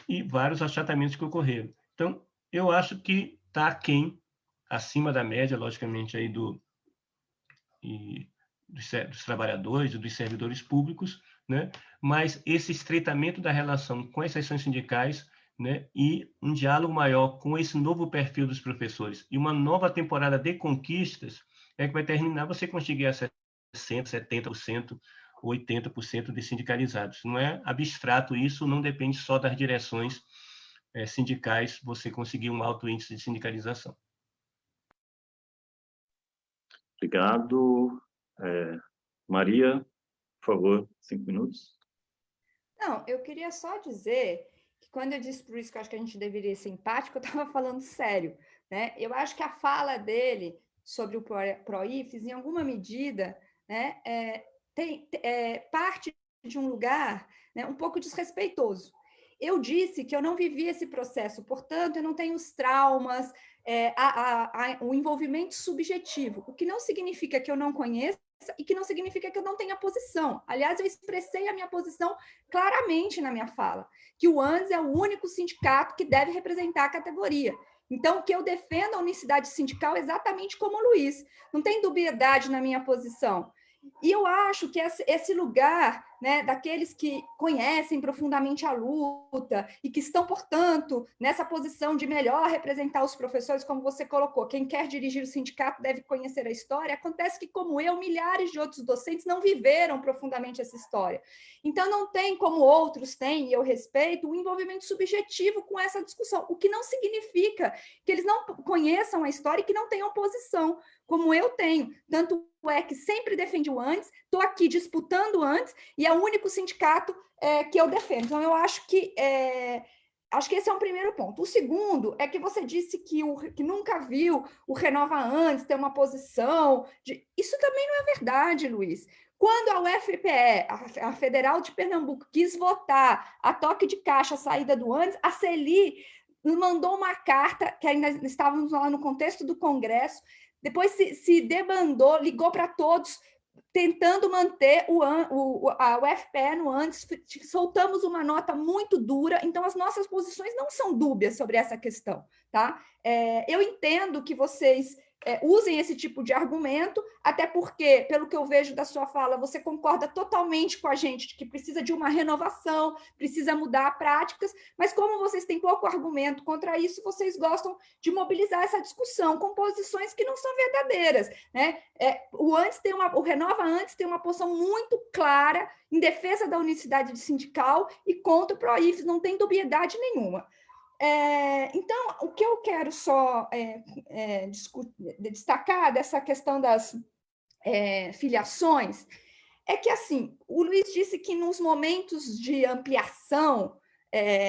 e vários achatamentos que ocorreram. Então, eu acho que está aquém, acima da média, logicamente, aí dos trabalhadores e dos servidores públicos, né? Mas esse estreitamento da relação com as seções sindicais, né? E um diálogo maior com esse novo perfil dos professores e uma nova temporada de conquistas é que vai terminar você conseguir a 60%, 70%, 80% de sindicalizados. Não é abstrato isso, não depende só das direções sindicais você conseguir um alto índice de sindicalização.
Obrigado. Maria, por favor, 5 minutos.
Não, eu queria só dizer que quando eu disse por isso que eu acho que a gente deveria ser empático, eu estava falando sério, né? Eu acho que a fala dele sobre o PROIFES, em alguma medida, né, parte de um lugar, né, um pouco desrespeitoso. Eu disse que eu não vivi esse processo, portanto, eu não tenho os traumas, o envolvimento subjetivo, o que não significa que eu não conheça e que não significa que eu não tenha posição. Aliás, eu expressei a minha posição claramente na minha fala, que o ANS é o único sindicato que deve representar a categoria. Então, que eu defendo a unicidade sindical exatamente como o Luiz. Não tem dubiedade na minha posição. E eu acho que esse lugar, né, daqueles que conhecem profundamente a luta e que estão, portanto, nessa posição de melhor representar os professores, como você colocou, quem quer dirigir o sindicato deve conhecer a história. Acontece que, como eu, milhares de outros docentes não viveram profundamente essa história. Então, não tem, como outros têm, e eu respeito, um envolvimento subjetivo com essa discussão, o que não significa que eles não conheçam a história e que não tenham posição, como eu tenho. Tanto é que sempre defendi o antes, estou aqui disputando antes, e é o único sindicato que eu defendo. Então, eu acho que esse é um primeiro ponto. O segundo é que você disse que nunca viu o Renova Antes ter uma posição de... Isso também não é verdade, Luiz. Quando a UFPE, a Federal de Pernambuco, quis votar a toque de caixa a saída do antes, a CELI mandou uma carta, que ainda estávamos lá no contexto do Congresso, depois se debandou, ligou para todos, tentando manter a UFPE no antes, soltamos uma nota muito dura, então as nossas posições não são dúbias sobre essa questão, tá? Eu entendo que vocês usem esse tipo de argumento, até porque, pelo que eu vejo da sua fala, você concorda totalmente com a gente de que precisa de uma renovação, precisa mudar práticas, mas como vocês têm pouco argumento contra isso, vocês gostam de mobilizar essa discussão com posições que não são verdadeiras, né? O Renova Antes tem uma posição muito clara em defesa da unicidade sindical e contra o PROIFES, não tem dubiedade nenhuma. Então, o que eu quero só destacar dessa questão das filiações é que, assim, o Luiz disse que nos momentos de ampliação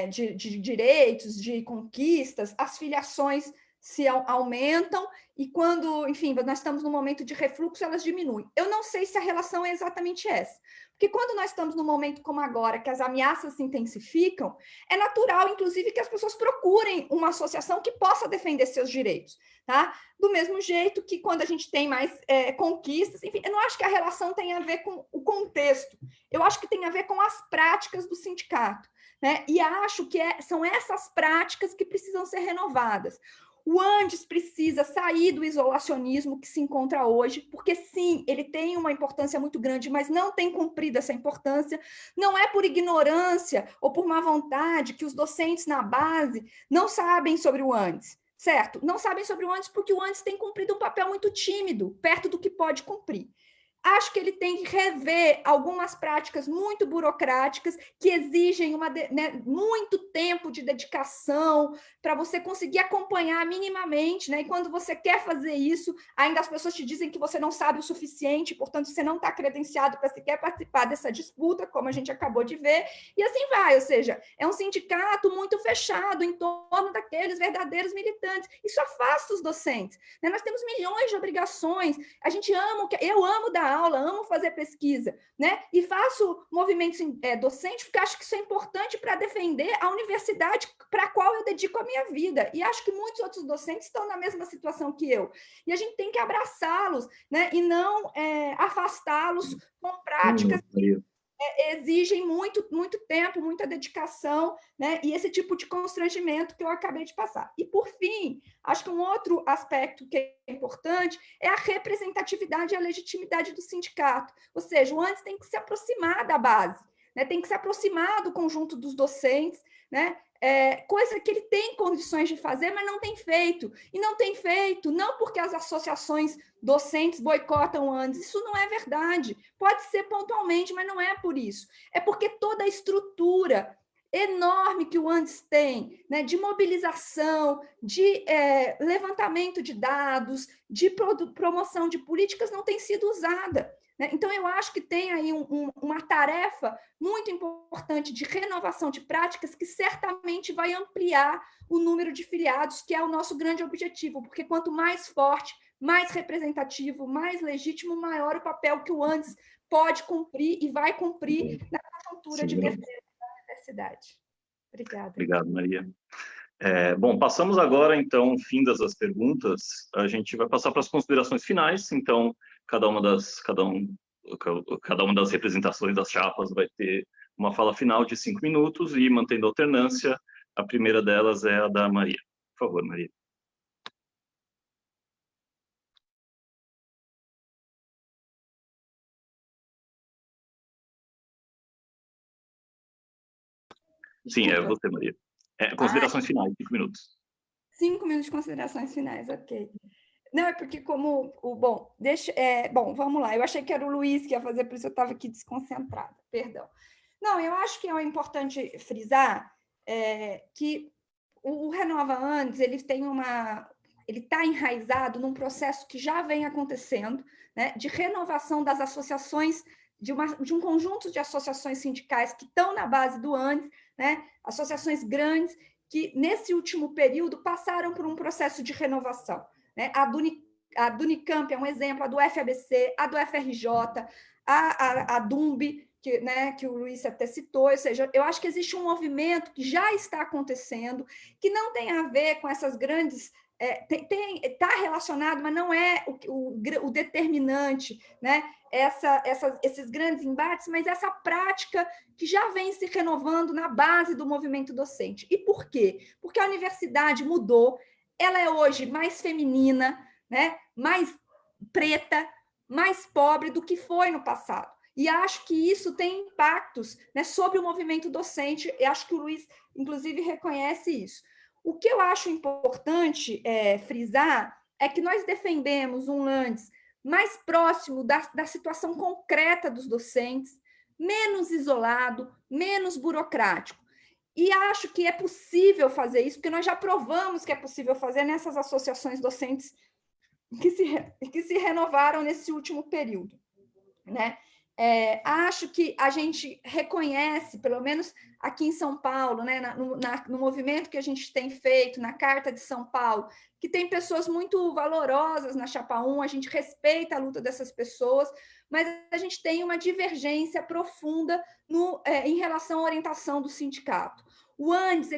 de direitos, de conquistas, as filiações se aumentam e quando, enfim, nós estamos num momento de refluxo, elas diminuem. Eu não sei se a relação é exatamente essa, porque quando nós estamos num momento como agora, que as ameaças se intensificam, é natural, inclusive, que as pessoas procurem uma associação que possa defender seus direitos, tá? Do mesmo jeito que quando a gente tem mais conquistas, enfim, eu não acho que a relação tem a ver com o contexto, eu acho que tem a ver com as práticas do sindicato, né? E acho que são essas práticas que precisam ser renovadas. O Andes precisa sair do isolacionismo que se encontra hoje, porque sim, ele tem uma importância muito grande, mas não tem cumprido essa importância. Não é por ignorância ou por má vontade que os docentes na base não sabem sobre o Andes, certo? Não sabem sobre o Andes porque o Andes tem cumprido um papel muito tímido, perto do que pode cumprir. Acho que ele tem que rever algumas práticas muito burocráticas que exigem muito tempo de dedicação para você conseguir acompanhar minimamente, né? E quando você quer fazer isso, ainda as pessoas te dizem que você não sabe o suficiente, portanto, você não está credenciado para sequer participar dessa disputa, como a gente acabou de ver, e assim vai, ou seja, é um sindicato muito fechado em torno daqueles verdadeiros militantes. Isso afasta os docentes, né? Nós temos milhões de obrigações, eu amo dar aula, amo fazer pesquisa, né? E faço movimentos docentes porque acho que isso é importante para defender a universidade para a qual eu dedico a minha vida. E acho que muitos outros docentes estão na mesma situação que eu. E a gente tem que abraçá-los, né? E não afastá-los com práticas exigem muito, muito tempo, muita dedicação, né? E esse tipo de constrangimento que eu acabei de passar. E, por fim, acho que um outro aspecto que é importante é a representatividade e a legitimidade do sindicato. Ou seja, o antes tem que se aproximar da base, né? Tem que se aproximar do conjunto dos docentes, né? Coisa que ele tem condições de fazer, mas não tem feito. E não tem feito não porque as associações docentes boicotam o Andes. Isso não é verdade. Pode ser pontualmente, mas não é por isso. É porque toda a estrutura enorme que o Andes tem, né, de mobilização, de levantamento de dados, de promoção de políticas, não tem sido usada. Então, eu acho que tem aí uma tarefa muito importante de renovação de práticas que certamente vai ampliar o número de filiados, que é o nosso grande objetivo, porque quanto mais forte, mais representativo, mais legítimo, maior o papel que o Andes pode cumprir e vai cumprir na conjuntura de defesa da universidade. Obrigada.
Obrigado, Maria. Bom, passamos agora, então, findas as perguntas, a gente vai passar para as considerações finais, então, cada uma das representações das chapas vai ter uma fala final de 5 minutos e mantendo a alternância, a primeira delas é a da Maria. Por favor, Maria. Sim, é
Desculpa.
você, Maria. Considerações finais, 5 minutos.
5 minutos de considerações finais, ok. Não, é porque como bom, bom, vamos lá. Eu achei que era o Luiz que ia fazer, por isso eu estava aqui desconcentrada. Perdão. Não, eu acho que é importante frisar que o Renova Andes ele está enraizado num processo que já vem acontecendo, né, de renovação das associações, de um conjunto de associações sindicais que estão na base do Andes, né, associações grandes que nesse último período passaram por um processo de renovação. Né? A do Unicamp é um exemplo, a do FABC, a do FRJ, a DUMB, que o Luiz até citou, ou seja, eu acho que existe um movimento que já está acontecendo, que não tem a ver com essas grandes... Está relacionado, mas não é o determinante, né? Esses grandes embates, mas essa prática que já vem se renovando na base do movimento docente. E por quê? Porque a universidade mudou, ela é hoje mais feminina, né? Mais preta, mais pobre do que foi no passado. E acho que isso tem impactos, né, sobre o movimento docente, e acho que o Luiz, inclusive, reconhece isso. O que eu acho importante frisar é que nós defendemos um Landes mais próximo da situação concreta dos docentes, menos isolado, menos burocrático. E acho que é possível fazer isso, porque nós já provamos que é possível fazer nessas associações docentes que se renovaram nesse último período. Né? Acho que a gente reconhece, pelo menos aqui em São Paulo, né, no movimento que a gente tem feito, na Carta de São Paulo, que tem pessoas muito valorosas na Chapa 1, a gente respeita a luta dessas pessoas, mas a gente tem uma divergência profunda em relação à orientação do sindicato. O Andes,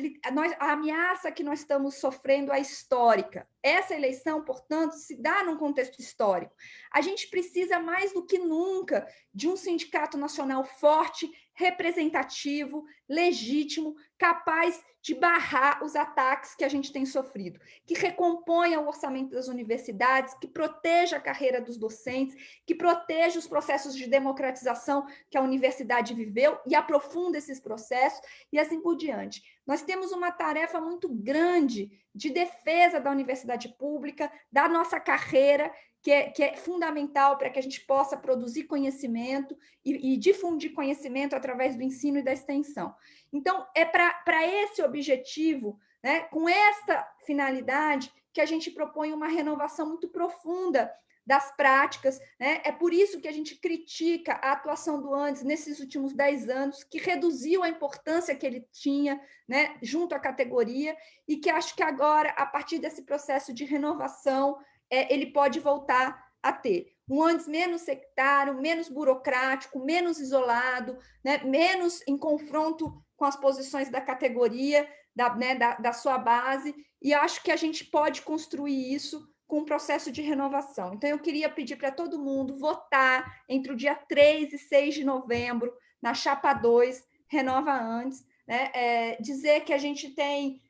a ameaça que nós estamos sofrendo é histórica. Essa eleição, portanto, se dá num contexto histórico. A gente precisa, mais do que nunca, de um sindicato nacional forte, representativo, legítimo, capaz de barrar os ataques que a gente tem sofrido, que recomponha o orçamento das universidades, que proteja a carreira dos docentes, que proteja os processos de democratização que a universidade viveu e aprofunda esses processos e assim por diante. Nós temos uma tarefa muito grande de defesa da universidade pública, da nossa carreira, que é fundamental para que a gente possa produzir conhecimento e difundir conhecimento através do ensino e da extensão. Então, é para esse objetivo, né, com esta finalidade, que a gente propõe uma renovação muito profunda das práticas, né? É por isso que a gente critica a atuação do Andes nesses últimos 10 anos, que reduziu a importância que ele tinha, né, junto à categoria, e que acho que agora, a partir desse processo de renovação, ele pode voltar a ter um Andes menos sectário, menos burocrático, menos isolado, né, menos em confronto com as posições da categoria, da sua base, e acho que a gente pode construir isso com um processo de renovação. Então, eu queria pedir para todo mundo votar entre o dia 3 e 6 de novembro, na Chapa 2, Renova Andes, né? Dizer que a gente tem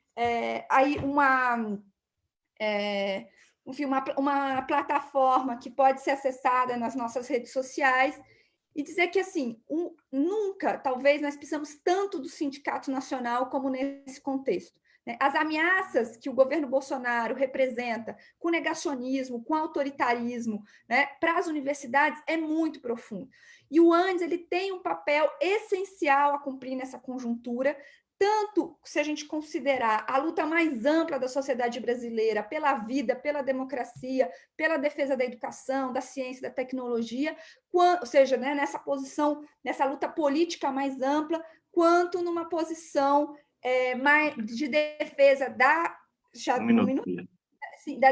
aí enfim, uma plataforma que pode ser acessada nas nossas redes sociais e dizer que, assim, nunca, talvez, nós precisamos tanto do Sindicato Nacional como nesse contexto. Né? As ameaças que o governo Bolsonaro representa com negacionismo, com autoritarismo, né, para as universidades é muito profundo. E o Andes ele tem um papel essencial a cumprir nessa conjuntura, tanto se a gente considerar a luta mais ampla da sociedade brasileira pela vida, pela democracia, pela defesa da educação, da ciência, da tecnologia, ou seja, né, nessa posição, nessa luta política mais ampla, quanto numa posição mais de defesa da...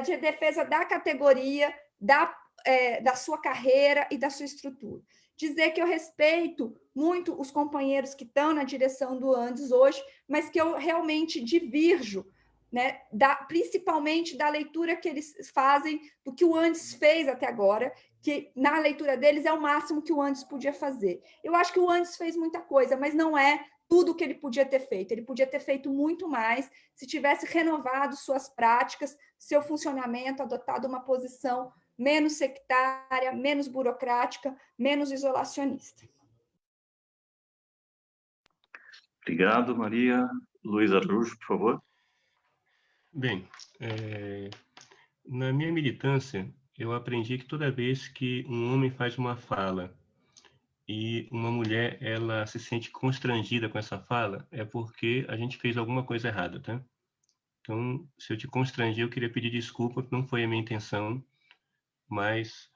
de defesa da categoria, da sua carreira e da sua estrutura. Dizer que eu respeito muito os companheiros que estão na direção do Andes hoje, mas que eu realmente divirjo, né, principalmente da leitura que eles fazem do que o Andes fez até agora, que na leitura deles é o máximo que o Andes podia fazer. Eu acho que o Andes fez muita coisa, mas não é tudo o que ele podia ter feito. Ele podia ter feito muito mais se tivesse renovado suas práticas, seu funcionamento, adotado uma posição menos sectária, menos burocrática, menos isolacionista.
Obrigado, Maria. Luiz Araújo, por favor.
Bem, na minha militância, eu aprendi que toda vez que um homem faz uma fala e uma mulher ela se sente constrangida com essa fala, é porque a gente fez alguma coisa errada, tá? Então, se eu te constrangi, eu queria pedir desculpa, não foi a minha intenção, mas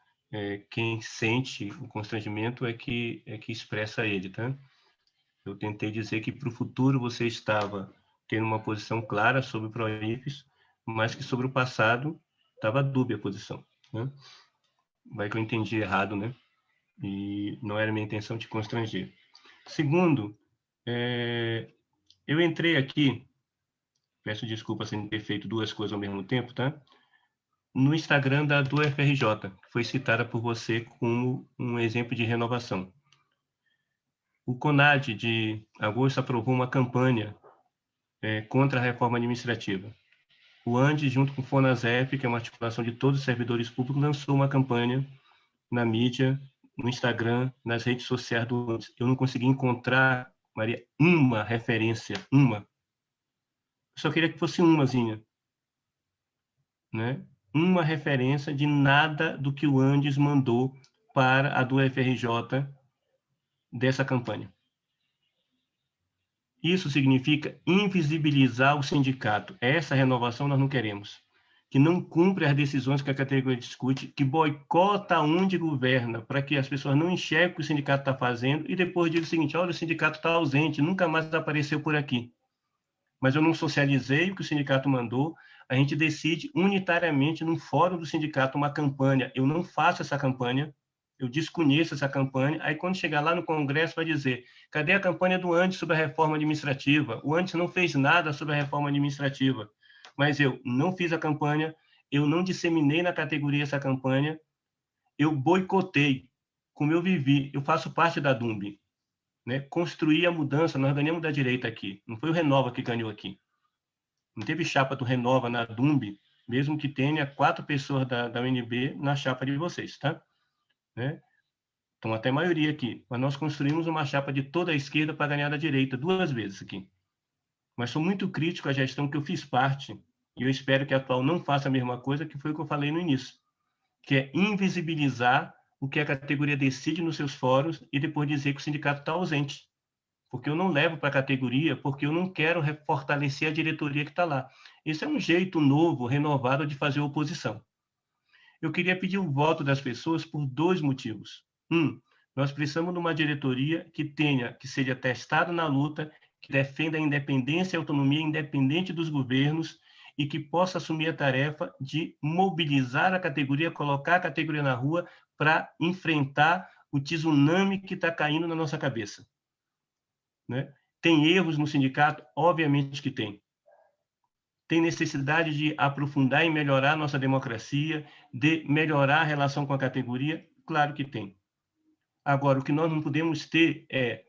quem sente o constrangimento é que expressa ele, tá? Eu tentei dizer que para o futuro você estava tendo uma posição clara sobre o PROIFES, mas que sobre o passado estava dúbia a posição, né? Vai que eu entendi errado, né? E não era minha intenção te constranger. Segundo, eu entrei aqui, peço desculpas sem ter feito duas coisas ao mesmo tempo, tá? No Instagram do FRJ, que foi citada por você como um exemplo de renovação. O CONAD, de agosto, aprovou uma campanha contra a reforma administrativa. O ANDE, junto com o FONASEF, que é uma articulação de todos os servidores públicos, lançou uma campanha na mídia, no Instagram, nas redes sociais do ANDE. Eu não consegui encontrar, Maria, uma referência, uma. Eu só queria que fosse umazinha, né? Uma referência de nada do que o Andes mandou para a do FRJ dessa campanha. Isso significa invisibilizar o sindicato. Essa renovação nós não queremos. Que não cumpre as decisões que a categoria discute, que boicota onde governa, para que as pessoas não enxerguem o que o sindicato está fazendo e depois diga o seguinte: olha, o sindicato está ausente, nunca mais apareceu por aqui. Mas eu não socializei o que o sindicato mandou, a gente decide unitariamente no fórum do sindicato uma campanha. Eu não faço essa campanha, eu desconheço essa campanha. Aí, quando chegar lá no Congresso, vai dizer: cadê a campanha do Andes sobre a reforma administrativa? O Andes não fez nada sobre a reforma administrativa. Mas eu não fiz a campanha, eu não disseminei na categoria essa campanha, eu boicotei. Como eu vivi, eu faço parte da DUMB. Né? Construir a mudança, nós ganhamos da direita aqui. Não foi o Renova que ganhou aqui. Não teve chapa do Renova na DUMB, mesmo que tenha 4 pessoas da UNB na chapa de vocês, tá? Né? Então, até a maioria aqui. Mas nós construímos uma chapa de toda a esquerda para ganhar da direita 2 vezes aqui. Mas sou muito crítico à gestão que eu fiz parte, e eu espero que a atual não faça a mesma coisa, que foi o que eu falei no início, que é invisibilizar o que a categoria decide nos seus fóruns e depois dizer que o sindicato está ausente. Porque eu não levo para a categoria, porque eu não quero fortalecer a diretoria que está lá. Esse é um jeito novo, renovado de fazer oposição. Eu queria pedir o voto das pessoas por 2 motivos. Nós precisamos de uma diretoria que seja testada na luta, que defenda a independência e autonomia independente dos governos e que possa assumir a tarefa de mobilizar a categoria, colocar a categoria na rua para enfrentar o tsunami que está caindo na nossa cabeça. Né? Tem erros no sindicato? Obviamente que tem. Tem necessidade de aprofundar e melhorar a nossa democracia, de melhorar a relação com a categoria? Claro que tem. Agora, o que nós não podemos ter é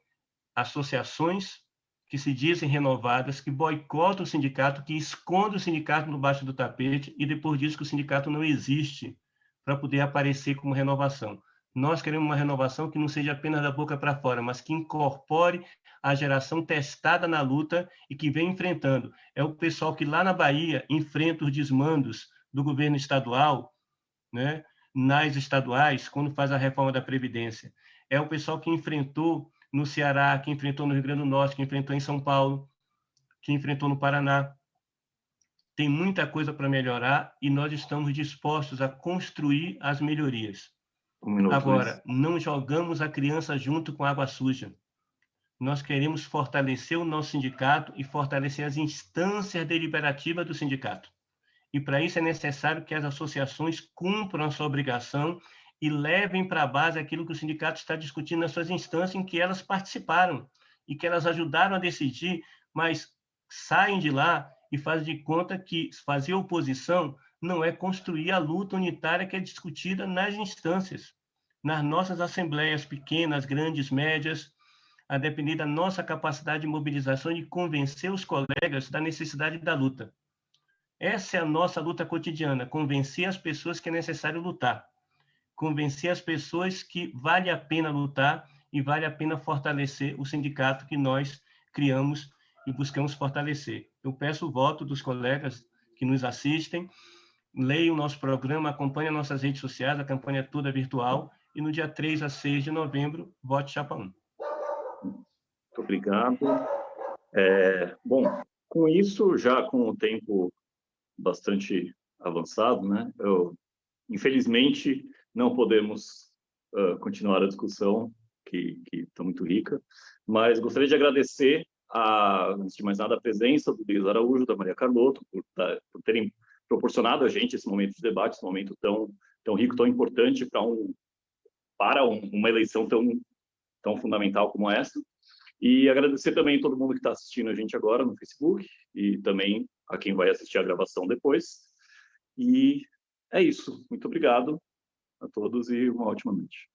associações que se dizem renovadas, que boicotam o sindicato, que escondem o sindicato debaixo do tapete e depois diz que o sindicato não existe para poder aparecer como renovação. Nós queremos uma renovação que não seja apenas da boca para fora, mas que incorpore a geração testada na luta e que vem enfrentando. É o pessoal que lá na Bahia enfrenta os desmandos do governo estadual, né, nas estaduais, quando faz a reforma da Previdência. É o pessoal que enfrentou no Ceará, que enfrentou no Rio Grande do Norte, que enfrentou em São Paulo, que enfrentou no Paraná. Tem muita coisa para melhorar e nós estamos dispostos a construir as melhorias. Agora, não jogamos a criança junto com a água suja. Nós queremos fortalecer o nosso sindicato e fortalecer as instâncias deliberativas do sindicato. E para isso é necessário que as associações cumpram a sua obrigação e levem para a base aquilo que o sindicato está discutindo nas suas instâncias em que elas participaram e que elas ajudaram a decidir, mas saem de lá e fazem de conta que fazer oposição não é construir a luta unitária que é discutida nas instâncias, nas nossas assembleias pequenas, grandes, médias, a depender da nossa capacidade de mobilização e de convencer os colegas da necessidade da luta. Essa é a nossa luta cotidiana, convencer as pessoas que é necessário lutar, convencer as pessoas que vale a pena lutar e vale a pena fortalecer o sindicato que nós criamos e buscamos fortalecer. Eu peço o voto dos colegas que nos assistem, leiam o nosso programa, acompanhem nossas redes sociais, a campanha toda virtual, e no dia 3 a 6 de novembro, vote Chapa 1.
Muito obrigado. Bom, com isso, já com o tempo bastante avançado, né? Infelizmente, não podemos continuar a discussão, que está muito rica, mas gostaria de agradecer, antes de mais nada, a presença do Luiz Araújo, da Maria Carlotto, por terem proporcionado a gente esse momento de debate, esse momento tão rico, tão importante para uma eleição tão fundamental como essa. E agradecer também a todo mundo que está assistindo a gente agora no Facebook e também a quem vai assistir a gravação depois. E é isso. Muito obrigado a todos e uma ótima noite.